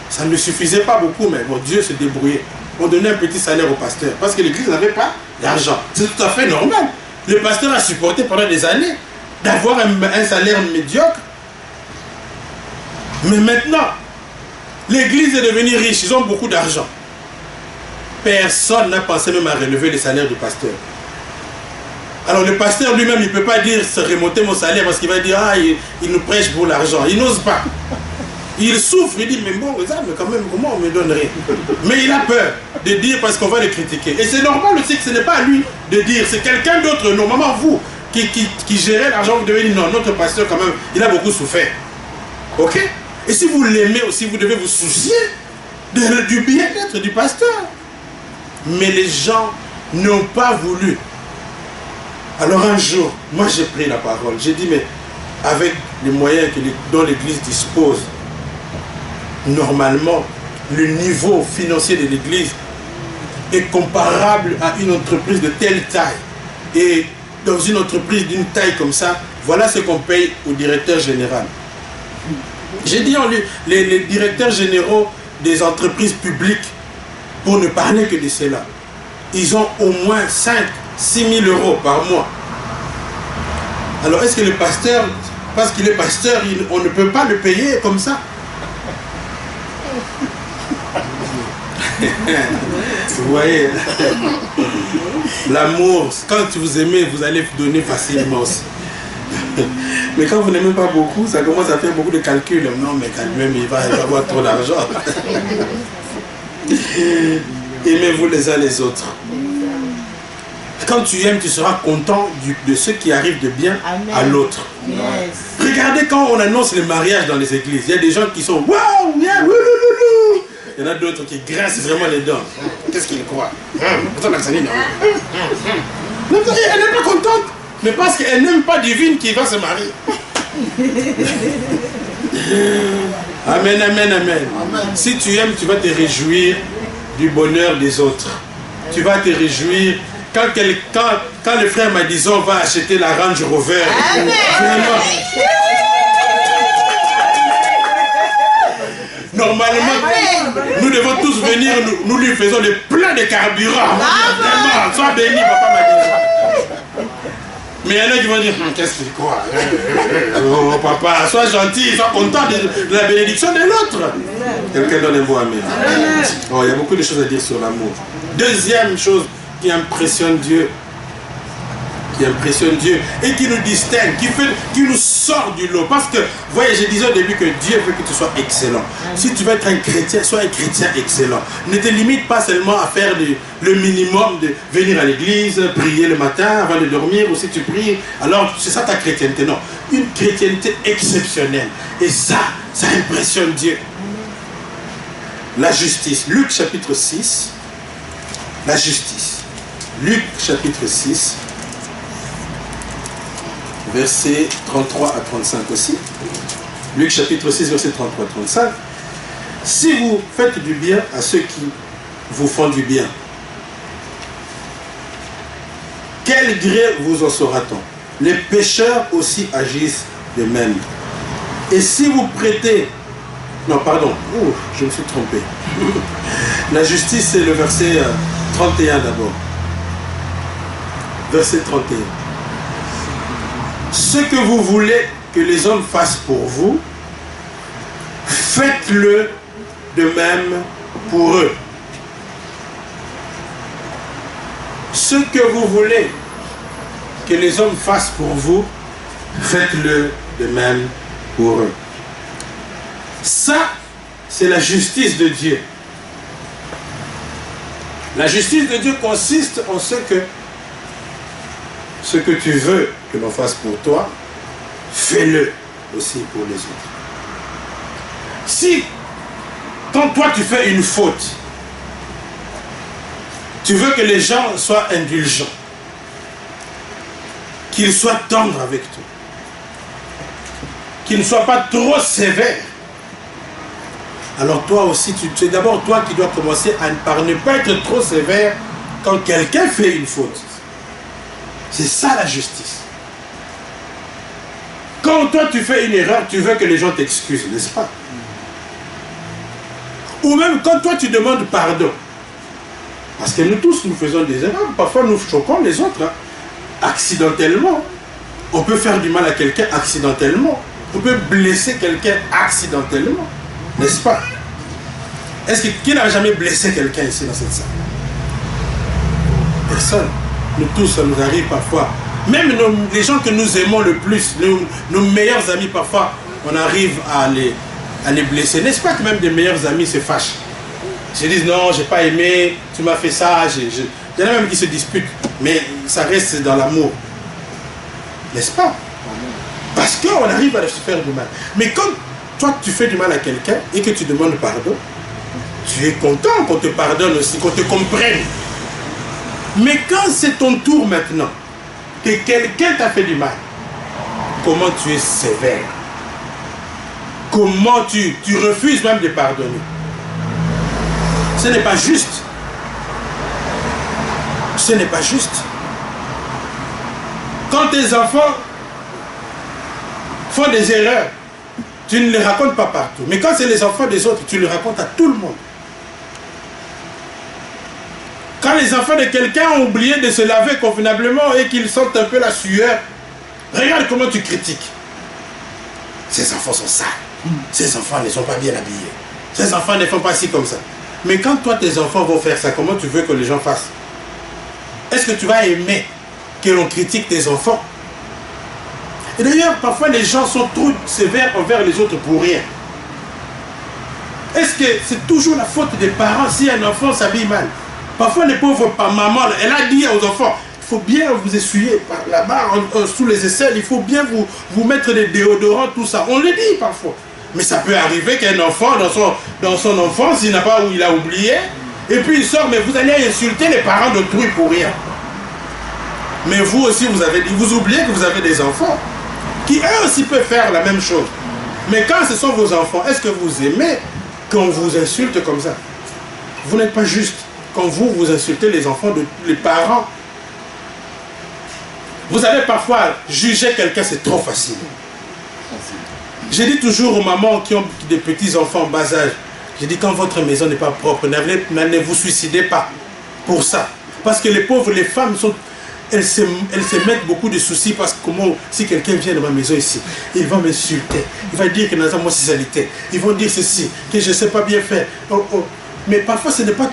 Ça ne suffisait pas beaucoup, mais bon, Dieu se débrouillait. On donnait un petit salaire au pasteur parce que l'église n'avait pas d'argent. C'est tout à fait normal. Le pasteur a supporté pendant des années d'avoir un salaire médiocre. Mais maintenant, l'église est devenue riche, ils ont beaucoup d'argent. Personne n'a pensé même à relever le salaire du pasteur. Alors le pasteur lui-même, il ne peut pas dire, se remonter mon salaire parce qu'il va dire, ah, il nous prêche pour l'argent. Il n'ose pas. Il souffre, il dit, mais bon, mais quand même, comment on me donne rien? Mais il a peur de dire parce qu'on va le critiquer. Et c'est normal aussi que ce n'est pas à lui de dire, c'est quelqu'un d'autre, normalement vous, qui gérez l'argent, vous devez dire, non, notre pasteur quand même, il a beaucoup souffert. Ok? Et si vous l'aimez aussi, vous devez vous soucier du bien-être du pasteur. Mais les gens n'ont pas voulu. Alors un jour, moi j'ai pris la parole. J'ai dit, mais avec les moyens dont l'Église dispose, normalement, le niveau financier de l'Église est comparable à une entreprise de telle taille. Et dans une entreprise d'une taille comme ça, voilà ce qu'on paye au directeur général. J'ai dit les directeurs généraux des entreprises publiques, pour ne parler que de cela, ils ont au moins 5-6 000 € par mois. Alors est-ce que le pasteur, parce qu'il est pasteur, on ne peut pas le payer comme ça? Vous voyez, l'amour, quand vous aimez, vous allez donner facilement aussi. Mais quand vous n'aimez pas beaucoup, ça commence à faire beaucoup de calculs. Non, mais quand même, il va avoir trop d'argent. Aimez-vous les uns les autres. Quand tu aimes, tu seras content de ce qui arrive de bien à l'autre. Yes. Regardez quand on annonce le mariage dans les églises. Il y a des gens qui sont waouh, Il y en a d'autres qui grincent vraiment les dents. Qu'est-ce qu'il croit? Elle n'est pas contente. Mais parce qu'elle n'aime pas divine qui va se marier. Amen, amen, amen. Si tu aimes, tu vas te réjouir du bonheur des autres. Tu vas te réjouir quand le frère Madison va acheter la Range Rover. Vraiment. Normalement, nous devons tous venir, nous lui faisons le plein de carburant. Vraiment, sois béni, papa Madison. Mais il y en a qui vont dire, qu'est-ce qu'il croit? Oh papa, sois gentil, sois content de la bénédiction de l'autre. Quelqu'un donne un mot amen. Oh, il y a beaucoup de choses à dire sur l'amour. Deuxième chose qui impressionne Dieu, et qui nous distingue, qui nous sort du lot. Parce que, voyez, je disais au début que Dieu veut que tu sois excellent. Si tu veux être un chrétien, sois un chrétien excellent. Ne te limite pas seulement à faire le minimum de venir à l'église, prier le matin avant de dormir, ou si tu pries, alors c'est ça ta chrétienté. Non, une chrétienté exceptionnelle. Et ça impressionne Dieu. La justice. Luc chapitre 6. La justice. Luc chapitre 6. Versets 33 à 35 aussi. Luc chapitre 6, versets 33 à 35. Si vous faites du bien à ceux qui vous font du bien, quel gré vous en sera-t-on? Les pécheurs aussi agissent de même. Et si vous prêtez... Non, pardon. Je me suis trompé. La justice, c'est le verset 31 d'abord. Verset 31. Ce que vous voulez que les hommes fassent pour vous, faites-le de même pour eux. Ce que vous voulez que les hommes fassent pour vous, faites-le de même pour eux. Ça, c'est la justice de Dieu. La justice de Dieu consiste en ce que tu veux que l'on fasse pour toi, fais-le aussi pour les autres. Si, quand toi tu fais une faute, tu veux que les gens soient indulgents, qu'ils soient tendres avec toi, qu'ils ne soient pas trop sévères, alors toi aussi, c'est d'abord toi qui dois commencer par ne pas être trop sévère quand quelqu'un fait une faute. C'est ça la justice. Quand toi tu fais une erreur, tu veux que les gens t'excusent, n'est-ce pas? Ou même quand toi tu demandes pardon. Parce que nous tous nous faisons des erreurs, parfois nous choquons les autres, hein. Accidentellement. On peut faire du mal à quelqu'un accidentellement. On peut blesser quelqu'un accidentellement. N'est-ce pas? Est-ce que qui n'a jamais blessé quelqu'un ici dans cette salle? Personne. Nous tous, ça nous arrive parfois. Même les gens que nous aimons le plus, nos meilleurs amis, parfois, on arrive à les blesser. N'est-ce pas que même des meilleurs amis se fâchent? Ils se disent non, j'ai pas aimé, tu m'as fait ça. Il y en a même qui se disputent, mais ça reste dans l'amour. N'est-ce pas? Parce qu'on arrive à se faire du mal. Mais quand toi tu fais du mal à quelqu'un et que tu demandes pardon, tu es content qu'on te pardonne aussi, qu'on te comprenne. Mais quand c'est ton tour maintenant, que quelqu'un t'a fait du mal, comment tu es sévère? Comment tu refuses même de pardonner? Ce n'est pas juste. Ce n'est pas juste. Quand tes enfants font des erreurs, tu ne les racontes pas partout. Mais quand c'est les enfants des autres, tu les racontes à tout le monde. Quand les enfants de quelqu'un ont oublié de se laver convenablement et qu'ils sentent un peu la sueur, regarde comment tu critiques. Ces enfants sont sales. Ces enfants ne sont pas bien habillés. Ces enfants ne font pas ci comme ça. Mais quand toi, tes enfants vont faire ça, comment tu veux que les gens fassent? Est-ce que tu vas aimer que l'on critique tes enfants? Et d'ailleurs, parfois, les gens sont trop sévères envers les autres pour rien. Est-ce que c'est toujours la faute des parents si un enfant s'habille mal? Parfois, les pauvres mamans, elle a dit aux enfants, il faut bien vous essuyer par là-bas, sous les aisselles, il faut bien vous mettre des déodorants, tout ça. On le dit parfois. Mais ça peut arriver qu'un enfant, dans son enfance, il n'a pas, il a oublié, et puis il sort, mais vous allez insulter les parents d'autrui pour rien. Mais vous aussi, vous oubliez que vous avez des enfants qui eux aussi peuvent faire la même chose. Mais quand ce sont vos enfants, est-ce que vous aimez qu'on vous insulte comme ça? Vous n'êtes pas juste. Quand vous insultez les enfants, les parents, vous savez, parfois, juger quelqu'un, c'est trop facile. Je dis toujours aux mamans qui ont des petits-enfants en bas âge, je dis, quand votre maison n'est pas propre, ne vous suicidez pas pour ça. Parce que les pauvres, les femmes, elles se mettent beaucoup de soucis parce que si quelqu'un vient dans ma maison ici, il va m'insulter, il va dire que dans moi c'est salité, ils vont dire ceci, que je ne sais pas bien faire. Mais parfois, ce n'est pas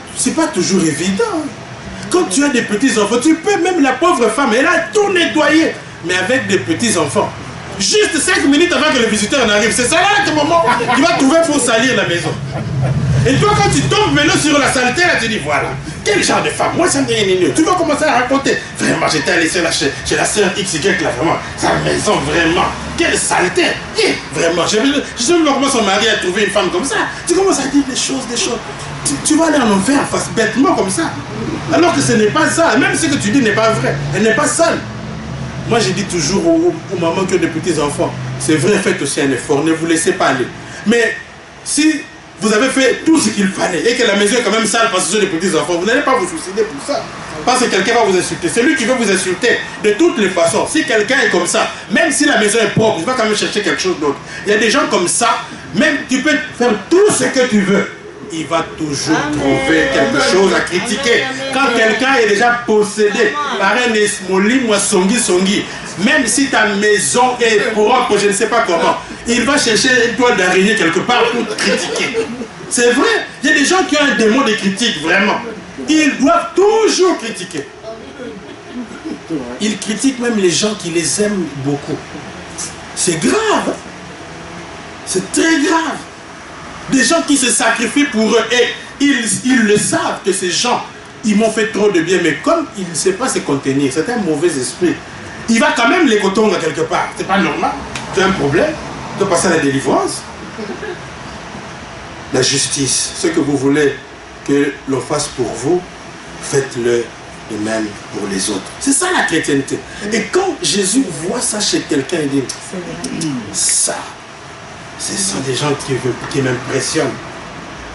toujours évident. Quand tu as des petits-enfants, tu peux, même la pauvre femme, elle a tout nettoyé, mais avec des petits-enfants. Juste 5 minutes avant que le visiteur n'arrive, c'est ça là, à ce moment, tu vas trouver pour salir la maison. Et toi, quand tu tombes maintenant sur la saleté, là, tu dis, voilà, quel genre de femme? Moi, ça me dit, tu vas commencer à raconter. Vraiment, j'étais allé chez la sœur XY, là, vraiment, sa maison, vraiment, quelle saleté. Vraiment, je sais même comment son mari a trouvé une femme comme ça. Tu commences à dire des choses. Tu vas aller en enfer, face bêtement comme ça. Alors que ce n'est pas ça. Même ce que tu dis n'est pas vrai. Elle n'est pas sale. Moi, je dis toujours aux mamans qui ont des petits-enfants, c'est vrai, faites aussi un effort, ne vous laissez pas aller. Mais si vous avez fait tout ce qu'il fallait et que la maison est quand même sale parce que ce sont des petits-enfants, vous n'allez pas vous suicider pour ça. Parce que quelqu'un va vous insulter. C'est lui qui veut vous insulter de toutes les façons. Si quelqu'un est comme ça, même si la maison est propre, il va quand même chercher quelque chose d'autre. Il y a des gens comme ça, même tu peux faire tout ce que tu veux, il va toujours trouver quelque chose à critiquer. Quand quelqu'un est déjà possédé par un esmoli, moi songi, même si ta maison est propre, je ne sais pas comment, il va chercher une toile d'araignée quelque part pour te critiquer. C'est vrai, il y a des gens qui ont un démon de critique, vraiment. Ils doivent toujours critiquer. Ils critiquent même les gens qui les aiment beaucoup. C'est grave. C'est très grave. Des gens qui se sacrifient pour eux et ils le savent que ces gens, ils m'ont fait trop de bien, mais comme il ne sait pas se contenir, c'est un mauvais esprit, il va quand même les cotons quelque part. C'est pas normal. Tu as un problème, tu dois passer à la délivrance. La justice, ce que vous voulez que l'on fasse pour vous, faites-le de même pour les autres. C'est ça la chrétienté. Et quand Jésus voit ça chez quelqu'un, il dit, ça, ce sont des gens qui m'impressionnent.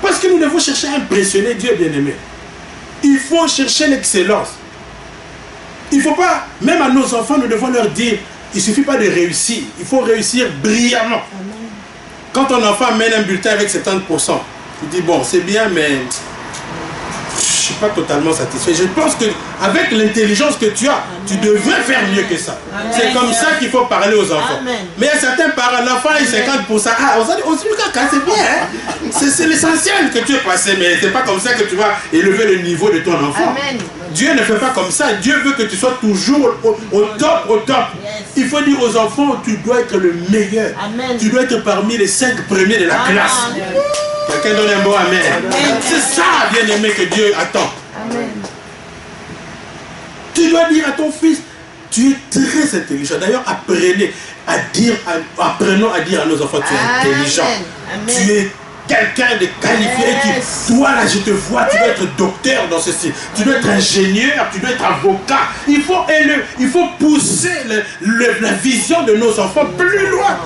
Parce que nous devons chercher à impressionner Dieu bien-aimé. Il faut chercher l'excellence. Il ne faut pas, même à nos enfants, nous devons leur dire, il ne suffit pas de réussir, il faut réussir brillamment. Quand ton enfant mène un bulletin avec 70%, il dit, bon, c'est bien, mais je ne suis pas totalement satisfait. Je pense qu'avec l'intelligence que tu as, tu devrais faire mieux que ça. C'est comme ça qu'il faut parler aux enfants. Mais il y a certains parents, l'enfant est 50%. Ah, c'est bien, hein? C'est l'essentiel que tu es passé, mais ce n'est pas comme ça que tu vas élever le niveau de ton enfant. Amen. Dieu ne fait pas comme ça. Dieu veut que tu sois toujours au top, au top. Il faut dire aux enfants, tu dois être le meilleur. Amen. Tu dois être parmi les 5 premiers de la classe. Quelqu'un donne un bon amen. C'est ça, bien-aimé, que Dieu attend. Amen. Tu dois dire à ton fils, tu es très intelligent. D'ailleurs, apprenons à dire à nos enfants, tu es intelligent. Amen. Tu es quelqu'un de qualifié. Yes. Toi là, je te vois, tu dois être docteur dans ceci. Tu dois être ingénieur, tu dois être avocat. Il faut pousser la vision de nos enfants plus loin.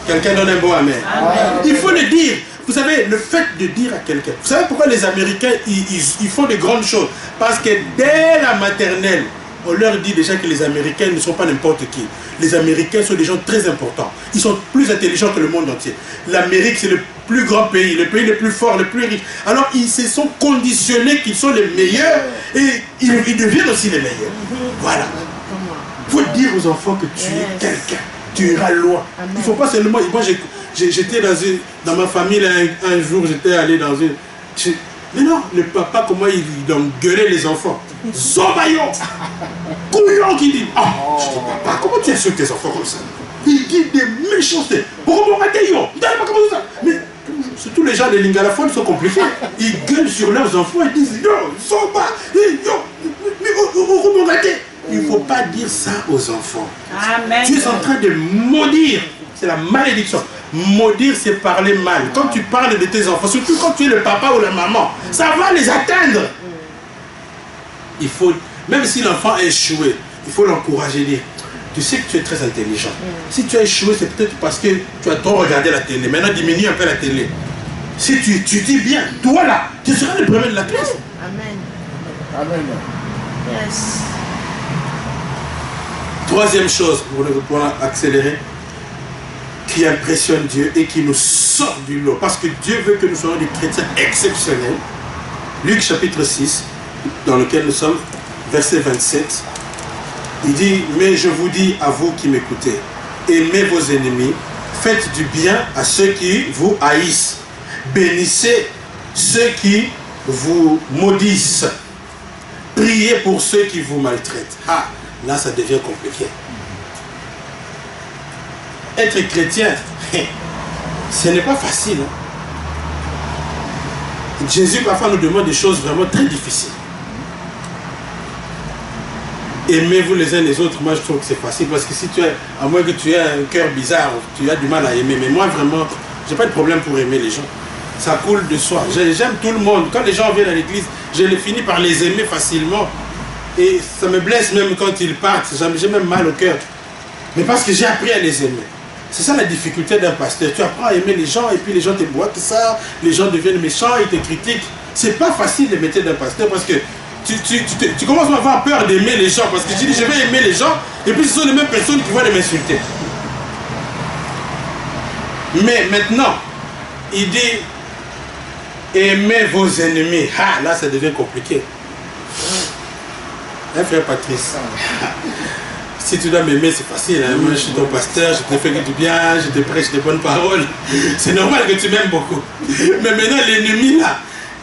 Quelqu'un donne un bon amen. Amen. Il faut le dire. Vous savez, le fait de dire à quelqu'un, vous savez pourquoi les Américains, ils font de grandes choses? Parce que dès la maternelle, on leur dit déjà que les Américains ne sont pas n'importe qui. Les Américains sont des gens très importants. Ils sont plus intelligents que le monde entier. L'Amérique, c'est le plus grand pays, le pays le plus fort, le plus riche. Alors, ils se sont conditionnés qu'ils sont les meilleurs et ils deviennent aussi les meilleurs. Voilà. Il faut dire aux enfants que tu es quelqu'un. Tu iras loin. Il ne faut pas seulement... Moi, j'étais dans ma famille, un jour, j'étais allé dans une... Mais non, le papa, comment il gueulait les enfants. Zobayon, couillon qui dit, ah, je dis, papa, comment tu insultes tes enfants comme ça? Il dit des méchancetés. Pourquoi mais surtout les gens de Lingalaphone sont compliqués. Ils gueulent sur leurs enfants et disent, yo, Zoba, il ne faut pas dire ça aux enfants. Amen. Tu es en train de maudire c'est la malédiction. Maudire, c'est parler mal. Quand tu parles de tes enfants, surtout quand tu es le papa ou la maman, ça va les atteindre. Il faut, même si l'enfant a échoué, il faut l'encourager, dire, tu sais que tu es très intelligent. Si tu as échoué, c'est peut-être parce que tu as trop regardé la télé. Maintenant, diminue un peu la télé. Si tu dis bien, toi là, tu seras le premier de la classe. Amen. Amen. Yes. Troisième chose, pour accélérer, qui impressionne Dieu et qui nous sort du lot. Parce que Dieu veut que nous soyons des chrétiens exceptionnels. Luc chapitre 6, dans lequel nous sommes, verset 27. Il dit, mais je vous dis à vous qui m'écoutez, aimez vos ennemis, faites du bien à ceux qui vous haïssent, bénissez ceux qui vous maudissent, priez pour ceux qui vous maltraitent. Ah, là ça devient compliqué. Être chrétien, ce n'est pas facile. Hein? Jésus parfois nous demande des choses vraiment très difficiles. Aimez-vous les uns les autres, moi je trouve que c'est facile parce que si tu es, à moins que tu aies un cœur bizarre, tu as du mal à aimer. Mais moi vraiment, j'ai pas de problème pour aimer les gens. Ça coule de soi. J'aime tout le monde. Quand les gens viennent à l'église, je les finis par les aimer facilement. Et ça me blesse même quand ils partent. J'ai même mal au cœur. Mais parce que j'ai appris à les aimer. C'est ça la difficulté d'un pasteur. Tu apprends à aimer les gens et puis les gens te boitent ça, les gens deviennent méchants, ils te critiquent. C'est pas facile le métier d'un pasteur parce que tu commences à avoir peur d'aimer les gens parce que tu dis je vais aimer les gens et puis ce sont les mêmes personnes qui vont les m'insulter. Mais maintenant, il dit aimez vos ennemis. Ah, là ça devient compliqué. Hein, frère Patrice? Si tu dois m'aimer, c'est facile. Hein? Moi, je suis ton pasteur, je te fais que du bien, je te prêche des bonnes paroles. C'est normal que tu m'aimes beaucoup. Mais maintenant, l'ennemi là,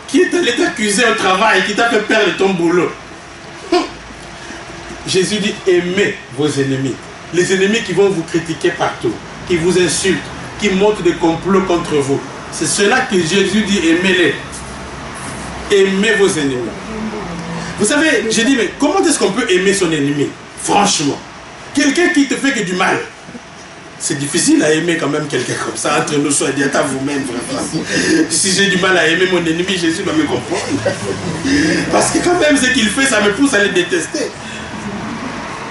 qui est allé t'accuser au travail, qui t'a fait perdre ton boulot. Jésus dit aimez vos ennemis. Les ennemis qui vont vous critiquer partout, qui vous insultent, qui montent des complots contre vous. C'est cela que Jésus dit aimez-les. Aimez vos ennemis. Vous savez, j'ai dit, mais comment est-ce qu'on peut aimer son ennemi? Franchement. Quelqu'un qui te fait que du mal. C'est difficile à aimer quand même quelqu'un comme ça. Entre nous, soit dit à vous-même, vraiment. Si j'ai du mal à aimer mon ennemi, Jésus va me comprendre. Parce que quand même, ce qu'il fait, ça me pousse à le détester.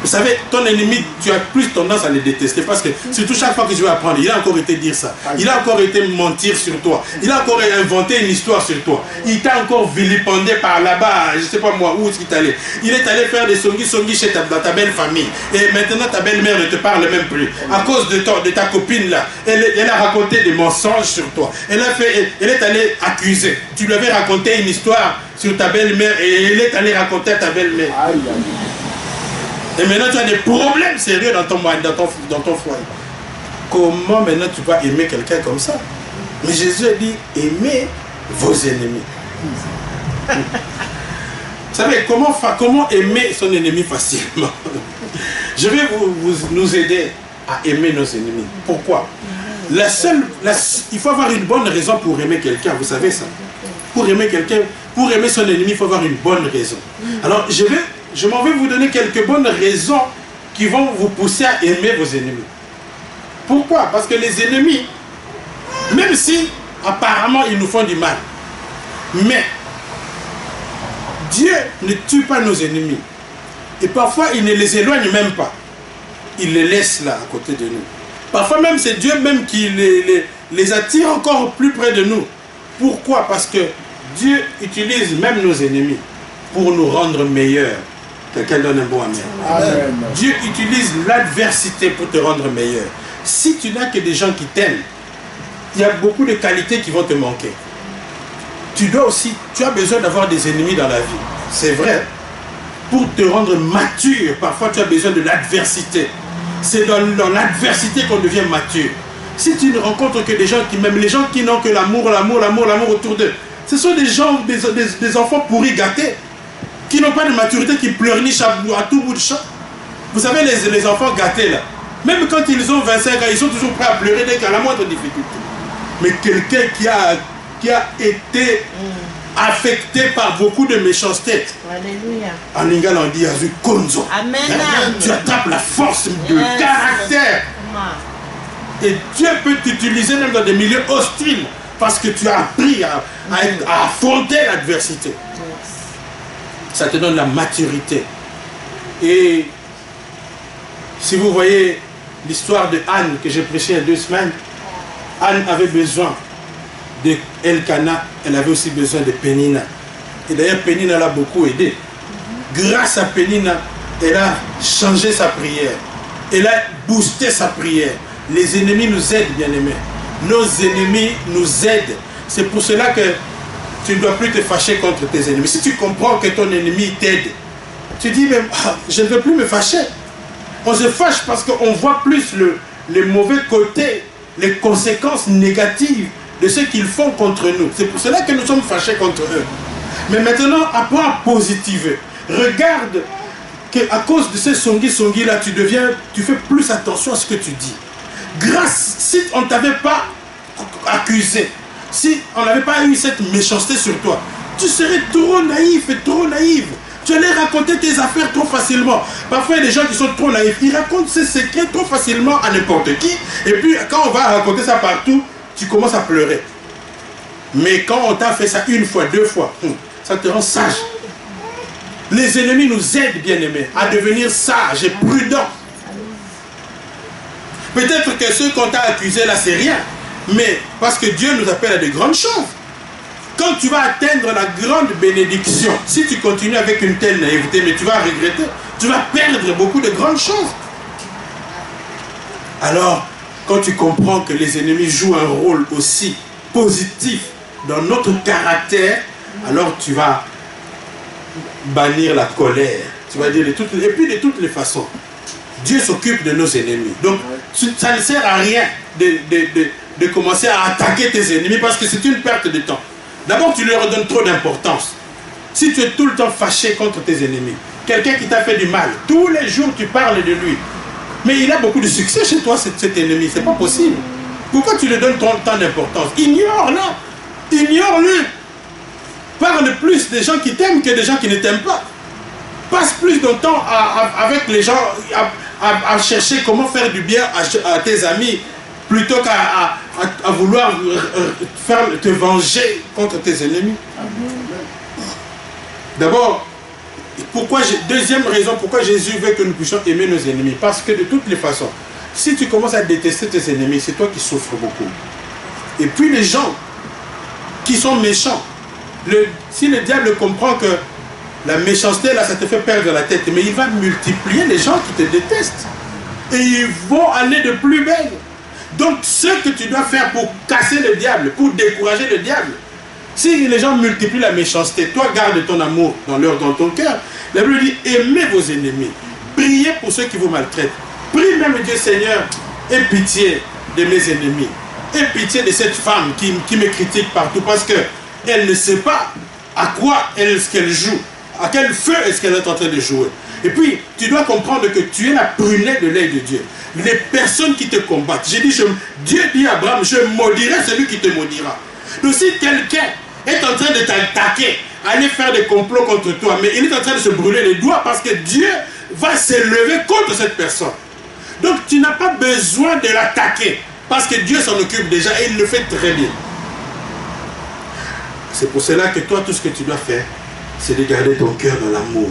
Vous savez, ton ennemi, tu as plus tendance à le détester parce que surtout chaque fois que je vais apprendre, il a encore été dire ça. Il a encore été mentir sur toi. Il a encore inventé une histoire sur toi. Il t'a encore vilipendé par là-bas, je ne sais pas moi, où est-ce qu'il est allé. Il est allé faire des songi chez ta belle famille. Et maintenant, ta belle-mère ne te parle même plus. À cause de ta copine là, elle a raconté des mensonges sur toi. Elle est allée accuser. Tu lui avais raconté une histoire sur ta belle-mère et elle est allée raconter à ta belle-mère. Et maintenant tu as des problèmes sérieux dans ton foyer. Comment maintenant tu vas aimer quelqu'un comme ça? Mais Jésus a dit aimez vos ennemis. Vous savez comment aimer son ennemi facilement? Je vais nous aider à aimer nos ennemis. Pourquoi? Il faut avoir une bonne raison pour aimer quelqu'un, vous savez ça. Pour aimer quelqu'un, pour aimer son ennemi, il faut avoir une bonne raison. Alors je m'en vais vous donner quelques bonnes raisons qui vont vous pousser à aimer vos ennemis. Pourquoi? Parce que les ennemis, même si apparemment ils nous font du mal, mais Dieu ne tue pas nos ennemis. Et parfois il ne les éloigne même pas. Il les laisse là à côté de nous. Parfois même c'est Dieu même qui les attire encore plus près de nous. Pourquoi? Parce que Dieu utilise même nos ennemis pour nous rendre meilleurs. Quelqu'un donne un bon amen. Amen. Dieu utilise l'adversité pour te rendre meilleur. Si tu n'as que des gens qui t'aiment, il y a beaucoup de qualités qui vont te manquer. Tu as besoin d'avoir des ennemis dans la vie. C'est vrai. Pour te rendre mature, parfois tu as besoin de l'adversité. C'est dans l'adversité qu'on devient mature. Si tu ne rencontres que des gens qui m'aiment, les gens qui n'ont que l'amour autour d'eux, ce sont des gens, des enfants pourris gâtés, qui n'ont pas de maturité, qui pleurnichent à tout bout de champ. Vous savez, les enfants gâtés là, même quand ils ont 25 ans, ils sont toujours prêts à pleurer dès qu'il y a la moindre difficulté. Mais quelqu'un qui a été affecté par beaucoup de méchanceté. Alléluia. En lingala on dit Azu Konzo. Amen. Tu attrapes la force de caractère. Et Dieu peut t'utiliser même dans des milieux hostiles parce que tu as appris à affronter l'adversité. Ça te donne la maturité. Et si vous voyez l'histoire de Anne que j'ai prêché il y a 2 semaines, Anne avait besoin de Elkana, elle avait aussi besoin de Pénina. Et d'ailleurs, Pénina l'a beaucoup aidé. Grâce à Pénina, elle a changé sa prière. Elle a boosté sa prière. Les ennemis nous aident, bien-aimés. Nos ennemis nous aident. C'est pour cela que tu ne dois plus te fâcher contre tes ennemis. Si tu comprends que ton ennemi t'aide, tu dis, mais, je ne veux plus me fâcher. On se fâche parce qu'on voit plus les mauvais côtés, les conséquences négatives de ce qu'ils font contre nous. C'est pour cela que nous sommes fâchés contre eux. Mais maintenant, apprends à positiver. Regarde qu'à cause de ces songi là, tu fais plus attention à ce que tu dis. Grâce, si on ne t'avait pas accusé, si on n'avait pas eu cette méchanceté sur toi, tu serais trop naïf et trop naïve. Tu allais raconter tes affaires trop facilement. Parfois, il y a des gens qui sont trop naïfs. Ils racontent ses secrets trop facilement à n'importe qui. Et puis, quand on va raconter ça partout, tu commences à pleurer. Mais quand on t'a fait ça 1 fois, 2 fois, ça te rend sage. Les ennemis nous aident, bien-aimés, à devenir sages et prudents. Peut-être que ceux qu'on t'a accusés là, c'est rien. Mais parce que Dieu nous appelle à de grandes choses. Quand tu vas atteindre la grande bénédiction, si tu continues avec une telle naïveté, mais tu vas regretter, tu vas perdre beaucoup de grandes choses. Alors, quand tu comprends que les ennemis jouent un rôle aussi positif dans notre caractère, alors tu vas bannir la colère. Tu vas dire et puis de toutes les façons, Dieu s'occupe de nos ennemis. Donc, ça ne sert à rien de commencer à attaquer tes ennemis parce que c'est une perte de temps. D'abord, tu leur donnes trop d'importance. Si tu es tout le temps fâché contre tes ennemis, quelqu'un qui t'a fait du mal, tous les jours tu parles de lui, mais il a beaucoup de succès chez toi, cet ennemi, c'est pas possible. Pourquoi tu lui donnes tant d'importance? Ignore-le. Ignore-le. Parle plus des gens qui t'aiment que des gens qui ne t'aiment pas. Passe plus de temps avec les gens à chercher comment faire du bien à tes amis plutôt qu'à vouloir te venger contre tes ennemis. D'abord, deuxième raison pourquoi Jésus veut que nous puissions aimer nos ennemis. Parce que de toutes les façons, si tu commences à détester tes ennemis, c'est toi qui souffres beaucoup. Et puis les gens qui sont méchants, si le diable comprend que la méchanceté, là, ça te fait perdre la tête, mais il va multiplier les gens qui te détestent. Et ils vont aller de plus belle. Donc, ce que tu dois faire pour casser le diable, pour décourager le diable, si les gens multiplient la méchanceté, toi, garde ton amour dans ton cœur. La Bible dit, aimez vos ennemis. Priez pour ceux qui vous maltraitent. Prie même Dieu, Seigneur, aie pitié de mes ennemis. Aie pitié de cette femme qui me critique partout parce qu'elle ne sait pas à quoi est-ce qu'elle joue. À quel feu est-ce qu'elle est en train de jouer? Et puis, tu dois comprendre que tu es la prunelle de l'œil de Dieu. Les personnes qui te combattent. J'ai dit, Dieu dit à Abraham, je maudirai celui qui te maudira. Donc si quelqu'un est en train de t'attaquer, aller faire des complots contre toi, mais il est en train de se brûler les doigts parce que Dieu va s'élever contre cette personne. Donc tu n'as pas besoin de l'attaquer parce que Dieu s'en occupe déjà et il le fait très bien. C'est pour cela que toi, tout ce que tu dois faire, c'est de garder ton cœur dans l'amour.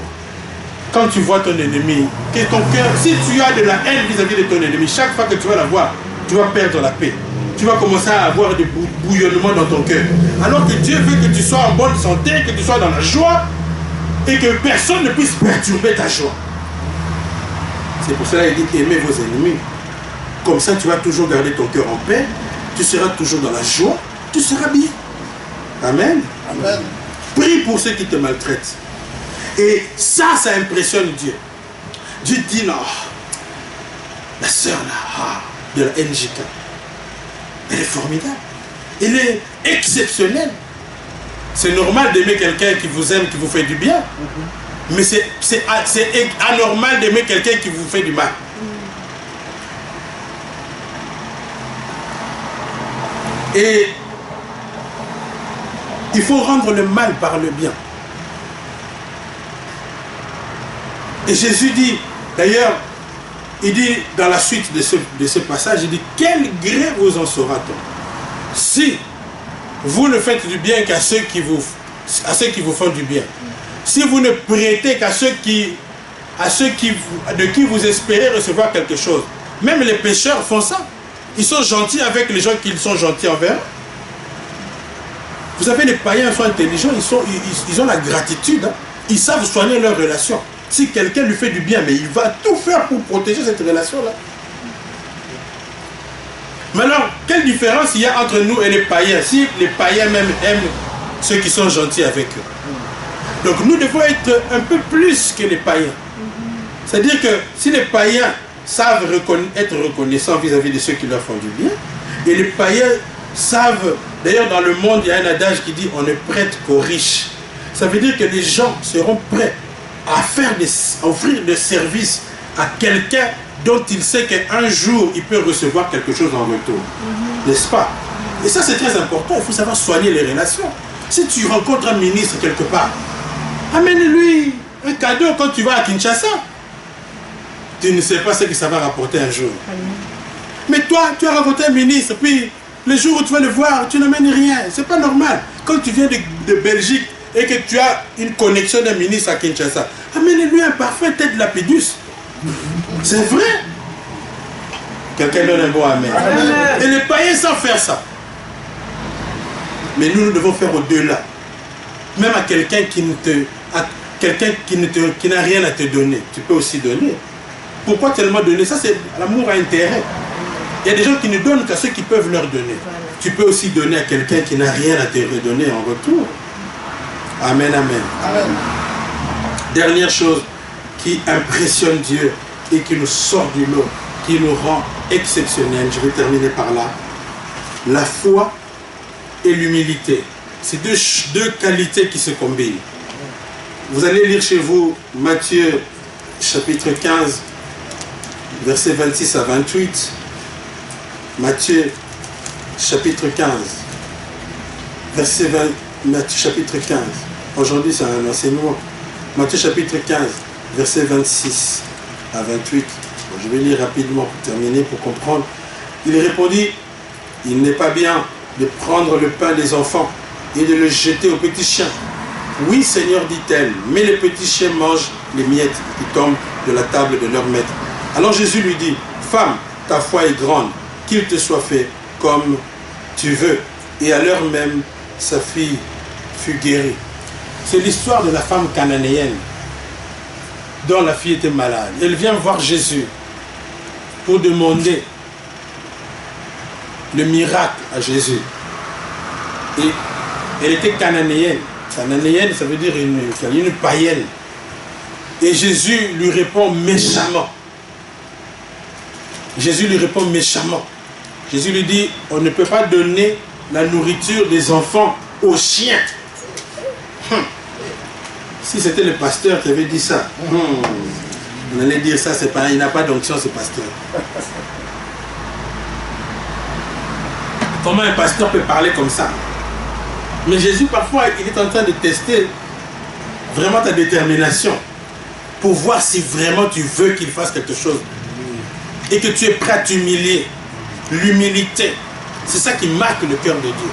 Quand tu vois ton ennemi, que ton cœur, si tu as de la haine vis-à-vis de ton ennemi, chaque fois que tu vas la voir, tu vas perdre la paix. Tu vas commencer à avoir des bouillonnements dans ton cœur. Alors que Dieu veut que tu sois en bonne santé, que tu sois dans la joie et que personne ne puisse perturber ta joie. C'est pour cela qu'il dit aimez vos ennemis. Comme ça, tu vas toujours garder ton cœur en paix, tu seras toujours dans la joie, tu seras bien. Amen. Amen. Prie pour ceux qui te maltraitent. Et ça impressionne Dieu. Dieu dit non, la sœur là, de la NJK, elle est formidable. Elle est exceptionnelle. C'est normal d'aimer quelqu'un qui vous aime, qui vous fait du bien. Mais c'est anormal d'aimer quelqu'un qui vous fait du mal. Et il faut rendre le mal par le bien. Et Jésus dit, d'ailleurs, il dit, dans la suite de ce passage, il dit, quel gré vous en sera-t-on si vous ne faites du bien qu'à ceux qui vous font du bien, si vous ne prêtez qu'à ceux de qui vous espérez recevoir quelque chose. Même les pécheurs font ça. Ils sont gentils avec les gens qui sont gentils envers. Vous savez, les païens sont intelligents, ils ont la gratitude, hein. Ils savent soigner leurs relations. Si quelqu'un lui fait du bien, mais il va tout faire pour protéger cette relation-là. Maintenant, quelle différence il y a entre nous et les païens, si les païens même aiment ceux qui sont gentils avec eux? Donc nous devons être un peu plus que les païens. C'est-à-dire que si les païens savent être reconnaissants vis-à-vis de ceux qui leur font du bien, et les païens savent, d'ailleurs dans le monde il y a un adage qui dit on ne prête qu'aux riches. Ça veut dire que les gens seront prêts à offrir des services à quelqu'un dont il sait qu'un jour il peut recevoir quelque chose en retour. N'est-ce pas? Et ça c'est très important, il faut savoir soigner les relations. Si tu rencontres un ministre quelque part, amène-lui un cadeau quand tu vas à Kinshasa. Tu ne sais pas ce que ça va rapporter un jour. Mais toi, tu as rencontré un ministre, puis le jour où tu vas le voir, tu n'amènes rien. C'est pas normal. Quand tu viens de Belgique et que tu as une connexion d'un ministre à Kinshasa, amène-lui un parfum tête lapidus. C'est vrai. Quelqu'un donne un bon amen. Et les païens savent faire ça. Mais nous devons faire au-delà. Même à quelqu'un qui n'a rien à te donner, tu peux aussi donner. Pourquoi tellement donner? Ça, c'est l'amour à intérêt. Il y a des gens qui ne donnent qu'à ceux qui peuvent leur donner. Tu peux aussi donner à quelqu'un qui n'a rien à te redonner en retour. Amen, amen. Amen. Dernière chose qui impressionne Dieu et qui nous sort du lot, qui nous rend exceptionnels. Je vais terminer par là. La foi et l'humilité. C'est deux qualités qui se combinent. Vous allez lire chez vous Matthieu chapitre 15, versets 26 à 28. Matthieu chapitre 15, verset 20, Matthieu chapitre 15. Aujourd'hui c'est un enseignement. Matthieu chapitre 15, verset 26 à 28. Bon, je vais lire rapidement pour terminer, pour comprendre. Il répondit, il n'est pas bien de prendre le pain des enfants et de le jeter aux petits chiens. Oui, Seigneur, dit-elle, mais les petits chiens mangent les miettes qui tombent de la table de leur maître. Alors Jésus lui dit, femme, ta foi est grande, qu'il te soit fait comme tu veux. Et à l'heure même, sa fille fut guérie. C'est l'histoire de la femme cananéenne dont la fille était malade. Elle vient voir Jésus pour demander le miracle à Jésus. Et elle était cananéenne. Cananéenne, ça veut dire une païenne. Et Jésus lui répond méchamment. Jésus lui répond méchamment. Jésus lui dit, on ne peut pas donner la nourriture des enfants aux chiens. Si c'était le pasteur qui avait dit ça, on allait dire ça, c'est pas, il n'a pas d'onction ce pasteur. Comment un pasteur peut parler comme ça? Mais Jésus, parfois, il est en train de tester vraiment ta détermination pour voir si vraiment tu veux qu'il fasse quelque chose et que tu es prêt à t'humilier. L'humilité, c'est ça qui marque le cœur de Dieu.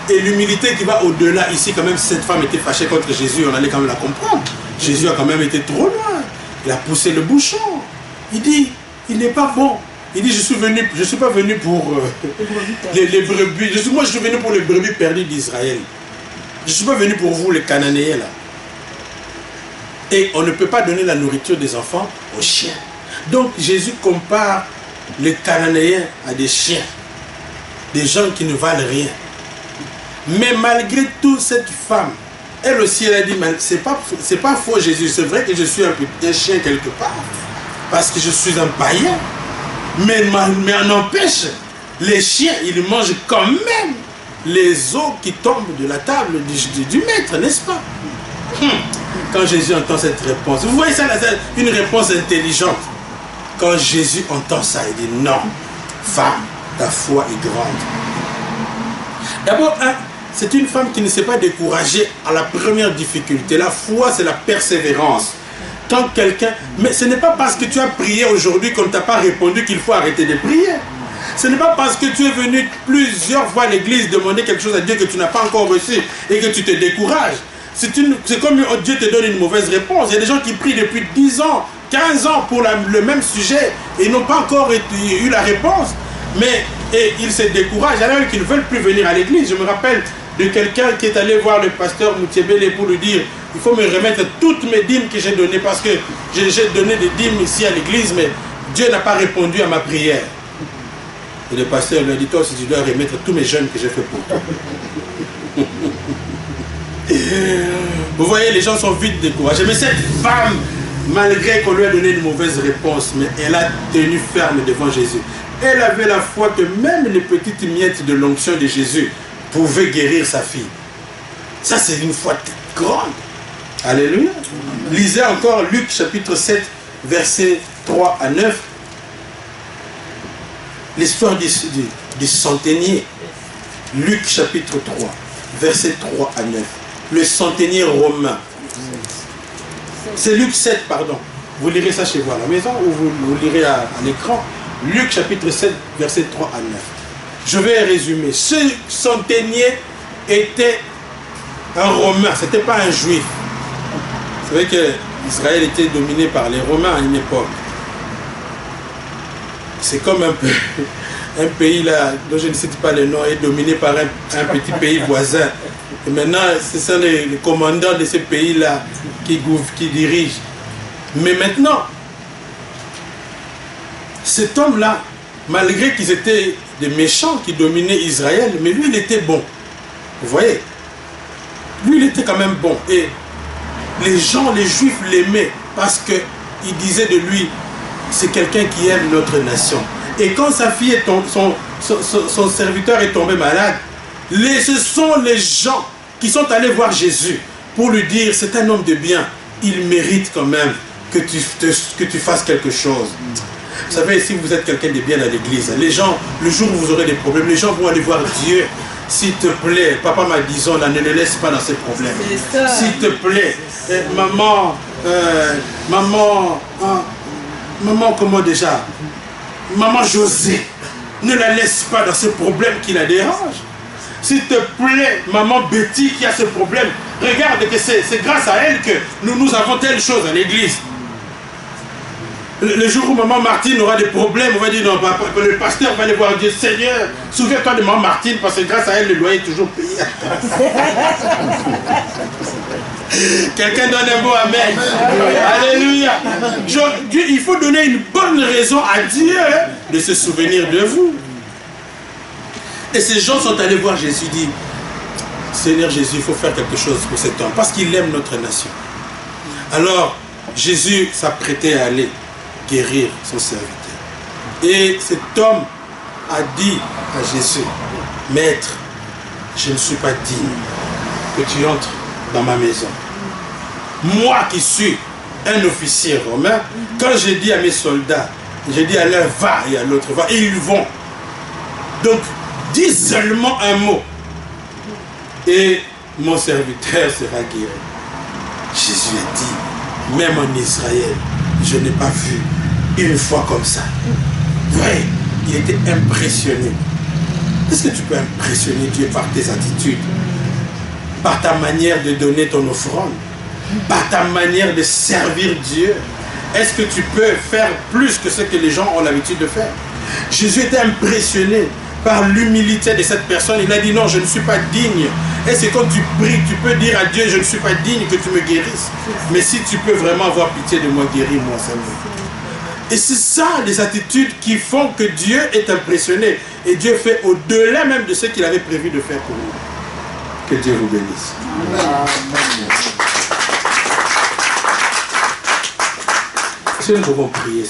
Et l'humilité qui va au-delà. Ici, quand même, si cette femme était fâchée contre Jésus, on allait quand même la comprendre. Jésus a quand même été trop loin. Il a poussé le bouchon. Il dit, il n'est pas bon. Il dit, je ne suis pas venu pour les brebis. Moi, je suis venu pour les brebis perdues d'Israël. Je ne suis pas venu pour vous, les Cananéens, là. Et on ne peut pas donner la nourriture des enfants aux chiens. Donc, Jésus compare les Cananéens à des chiens. Des gens qui ne valent rien. Mais malgré tout, cette femme, elle aussi, elle a dit, c'est pas faux, Jésus. C'est vrai que je suis un chien quelque part. Parce que je suis un païen. Mais on empêche, les chiens, ils mangent quand même les os qui tombent de la table du maître, n'est-ce pas? Quand Jésus entend cette réponse, vous voyez ça, une réponse intelligente. Quand Jésus entend ça, il dit non, femme, ta foi est grande. D'abord, c'est une femme qui ne s'est pas découragée à la première difficulté. La foi, c'est la persévérance. Quand quelqu'un... Mais ce n'est pas parce que tu as prié aujourd'hui qu'on ne t'a pas répondu qu'il faut arrêter de prier. Ce n'est pas parce que tu es venu plusieurs fois à l'église demander quelque chose à Dieu que tu n'as pas encore reçu et que tu te décourages. C'est comme Dieu te donne une mauvaise réponse. Il y a des gens qui prient depuis 10 ans, 15 ans pour le même sujet et n'ont pas encore eu la réponse. Mais ils se découragent. Il y en a qui ne veulent plus venir à l'église. Je me rappelle de quelqu'un qui est allé voir le pasteur Moutiébélé pour lui dire il faut me remettre toutes mes dîmes que j'ai données parce que j'ai donné des dîmes ici à l'église, mais Dieu n'a pas répondu à ma prière. Et le pasteur lui a dit toi aussi tu dois remettre tous mes jeûnes que j'ai fait pour toi. Vous voyez, les gens sont vite découragés. Mais cette femme, malgré qu'on lui a donné une mauvaise réponse, mais elle a tenu ferme devant Jésus. Elle avait la foi que même les petites miettes de l'onction de Jésus pouvaient guérir sa fille. Ça, c'est une foi grande. Alléluia. Lisez encore Luc chapitre 7, versets 3 à 9. L'histoire du centenier. Luc chapitre 3, versets 3 à 9. Le centenier romain. C'est Luc 7, pardon. Vous lirez ça chez vous à la maison ou vous lirez à l'écran. Luc chapitre 7, versets 3 à 9. Je vais résumer. Ce centenier était un Romain, ce n'était pas un Juif. Vous savez qu'Israël était dominé par les Romains à une époque. C'est comme un pays là, dont je ne cite pas le nom, est dominé par un petit pays voisin. Et maintenant, ce sont les commandants de ce pays-là qui dirigent. Mais maintenant, cet homme-là, malgré qu'ils étaient des méchants qui dominaient Israël, mais lui, il était bon. Vous voyez? Lui, il était quand même bon. Et les gens, les Juifs l'aimaient parce qu'ils disaient de lui, c'est quelqu'un qui aime notre nation. Et quand sa fille son serviteur est tombé malade, ce sont les gens qui sont allés voir Jésus pour lui dire, c'est un homme de bien, il mérite quand même que tu fasses quelque chose. Vous savez, si vous êtes quelqu'un de bien à l'église, les gens, le jour où vous aurez des problèmes, les gens vont aller voir Dieu. S'il te plaît, papa m'a dit, là, ne le laisse pas dans ses problèmes. S'il te plaît, maman, comment déjà? Maman José, ne la laisse pas dans ce problème qui la dérange. S'il te plaît, maman Betty qui a ce problème, regarde que c'est grâce à elle que nous avons telle chose à l'église. Le jour où maman Martine aura des problèmes, on va dire non, papa, le pasteur va aller voir Dieu. Seigneur, souviens-toi de maman Martine parce que grâce à elle, le loyer est toujours payé. Quelqu'un donne un mot amen. Alléluia. Il faut donner une bonne raison à Dieu de se souvenir de vous. Et ces gens sont allés voir Jésus et disent, Seigneur Jésus, il faut faire quelque chose pour cet homme parce qu'il aime notre nation. Alors, Jésus s'apprêtait à aller guérir son serviteur. Et cet homme a dit à Jésus, Maître, je ne suis pas digne que tu entres dans ma maison. Moi qui suis un officier romain, quand j'ai dit à mes soldats, j'ai dit à l'un va et à l'autre va, et ils vont. Donc, dis seulement un mot et mon serviteur sera guéri. Jésus a dit, même en Israël, je n'ai pas vu une fois comme ça. Oui, il était impressionné. Est-ce que tu peux impressionner Dieu par tes attitudes, par ta manière de donner ton offrande, par ta manière de servir Dieu? Est-ce que tu peux faire plus que ce que les gens ont l'habitude de faire? Jésus était impressionné par l'humilité de cette personne. Il a dit non, je ne suis pas digne. Et c'est quand tu pries, tu peux dire à Dieu, je ne suis pas digne que tu me guérisses. Mais si tu peux vraiment avoir pitié de moi, guéris-moi Seigneur. Et c'est ça les attitudes qui font que Dieu est impressionné. Et Dieu fait au-delà même de ce qu'il avait prévu de faire pour nous. Que Dieu vous bénisse. Amen. Si nous pouvons prier,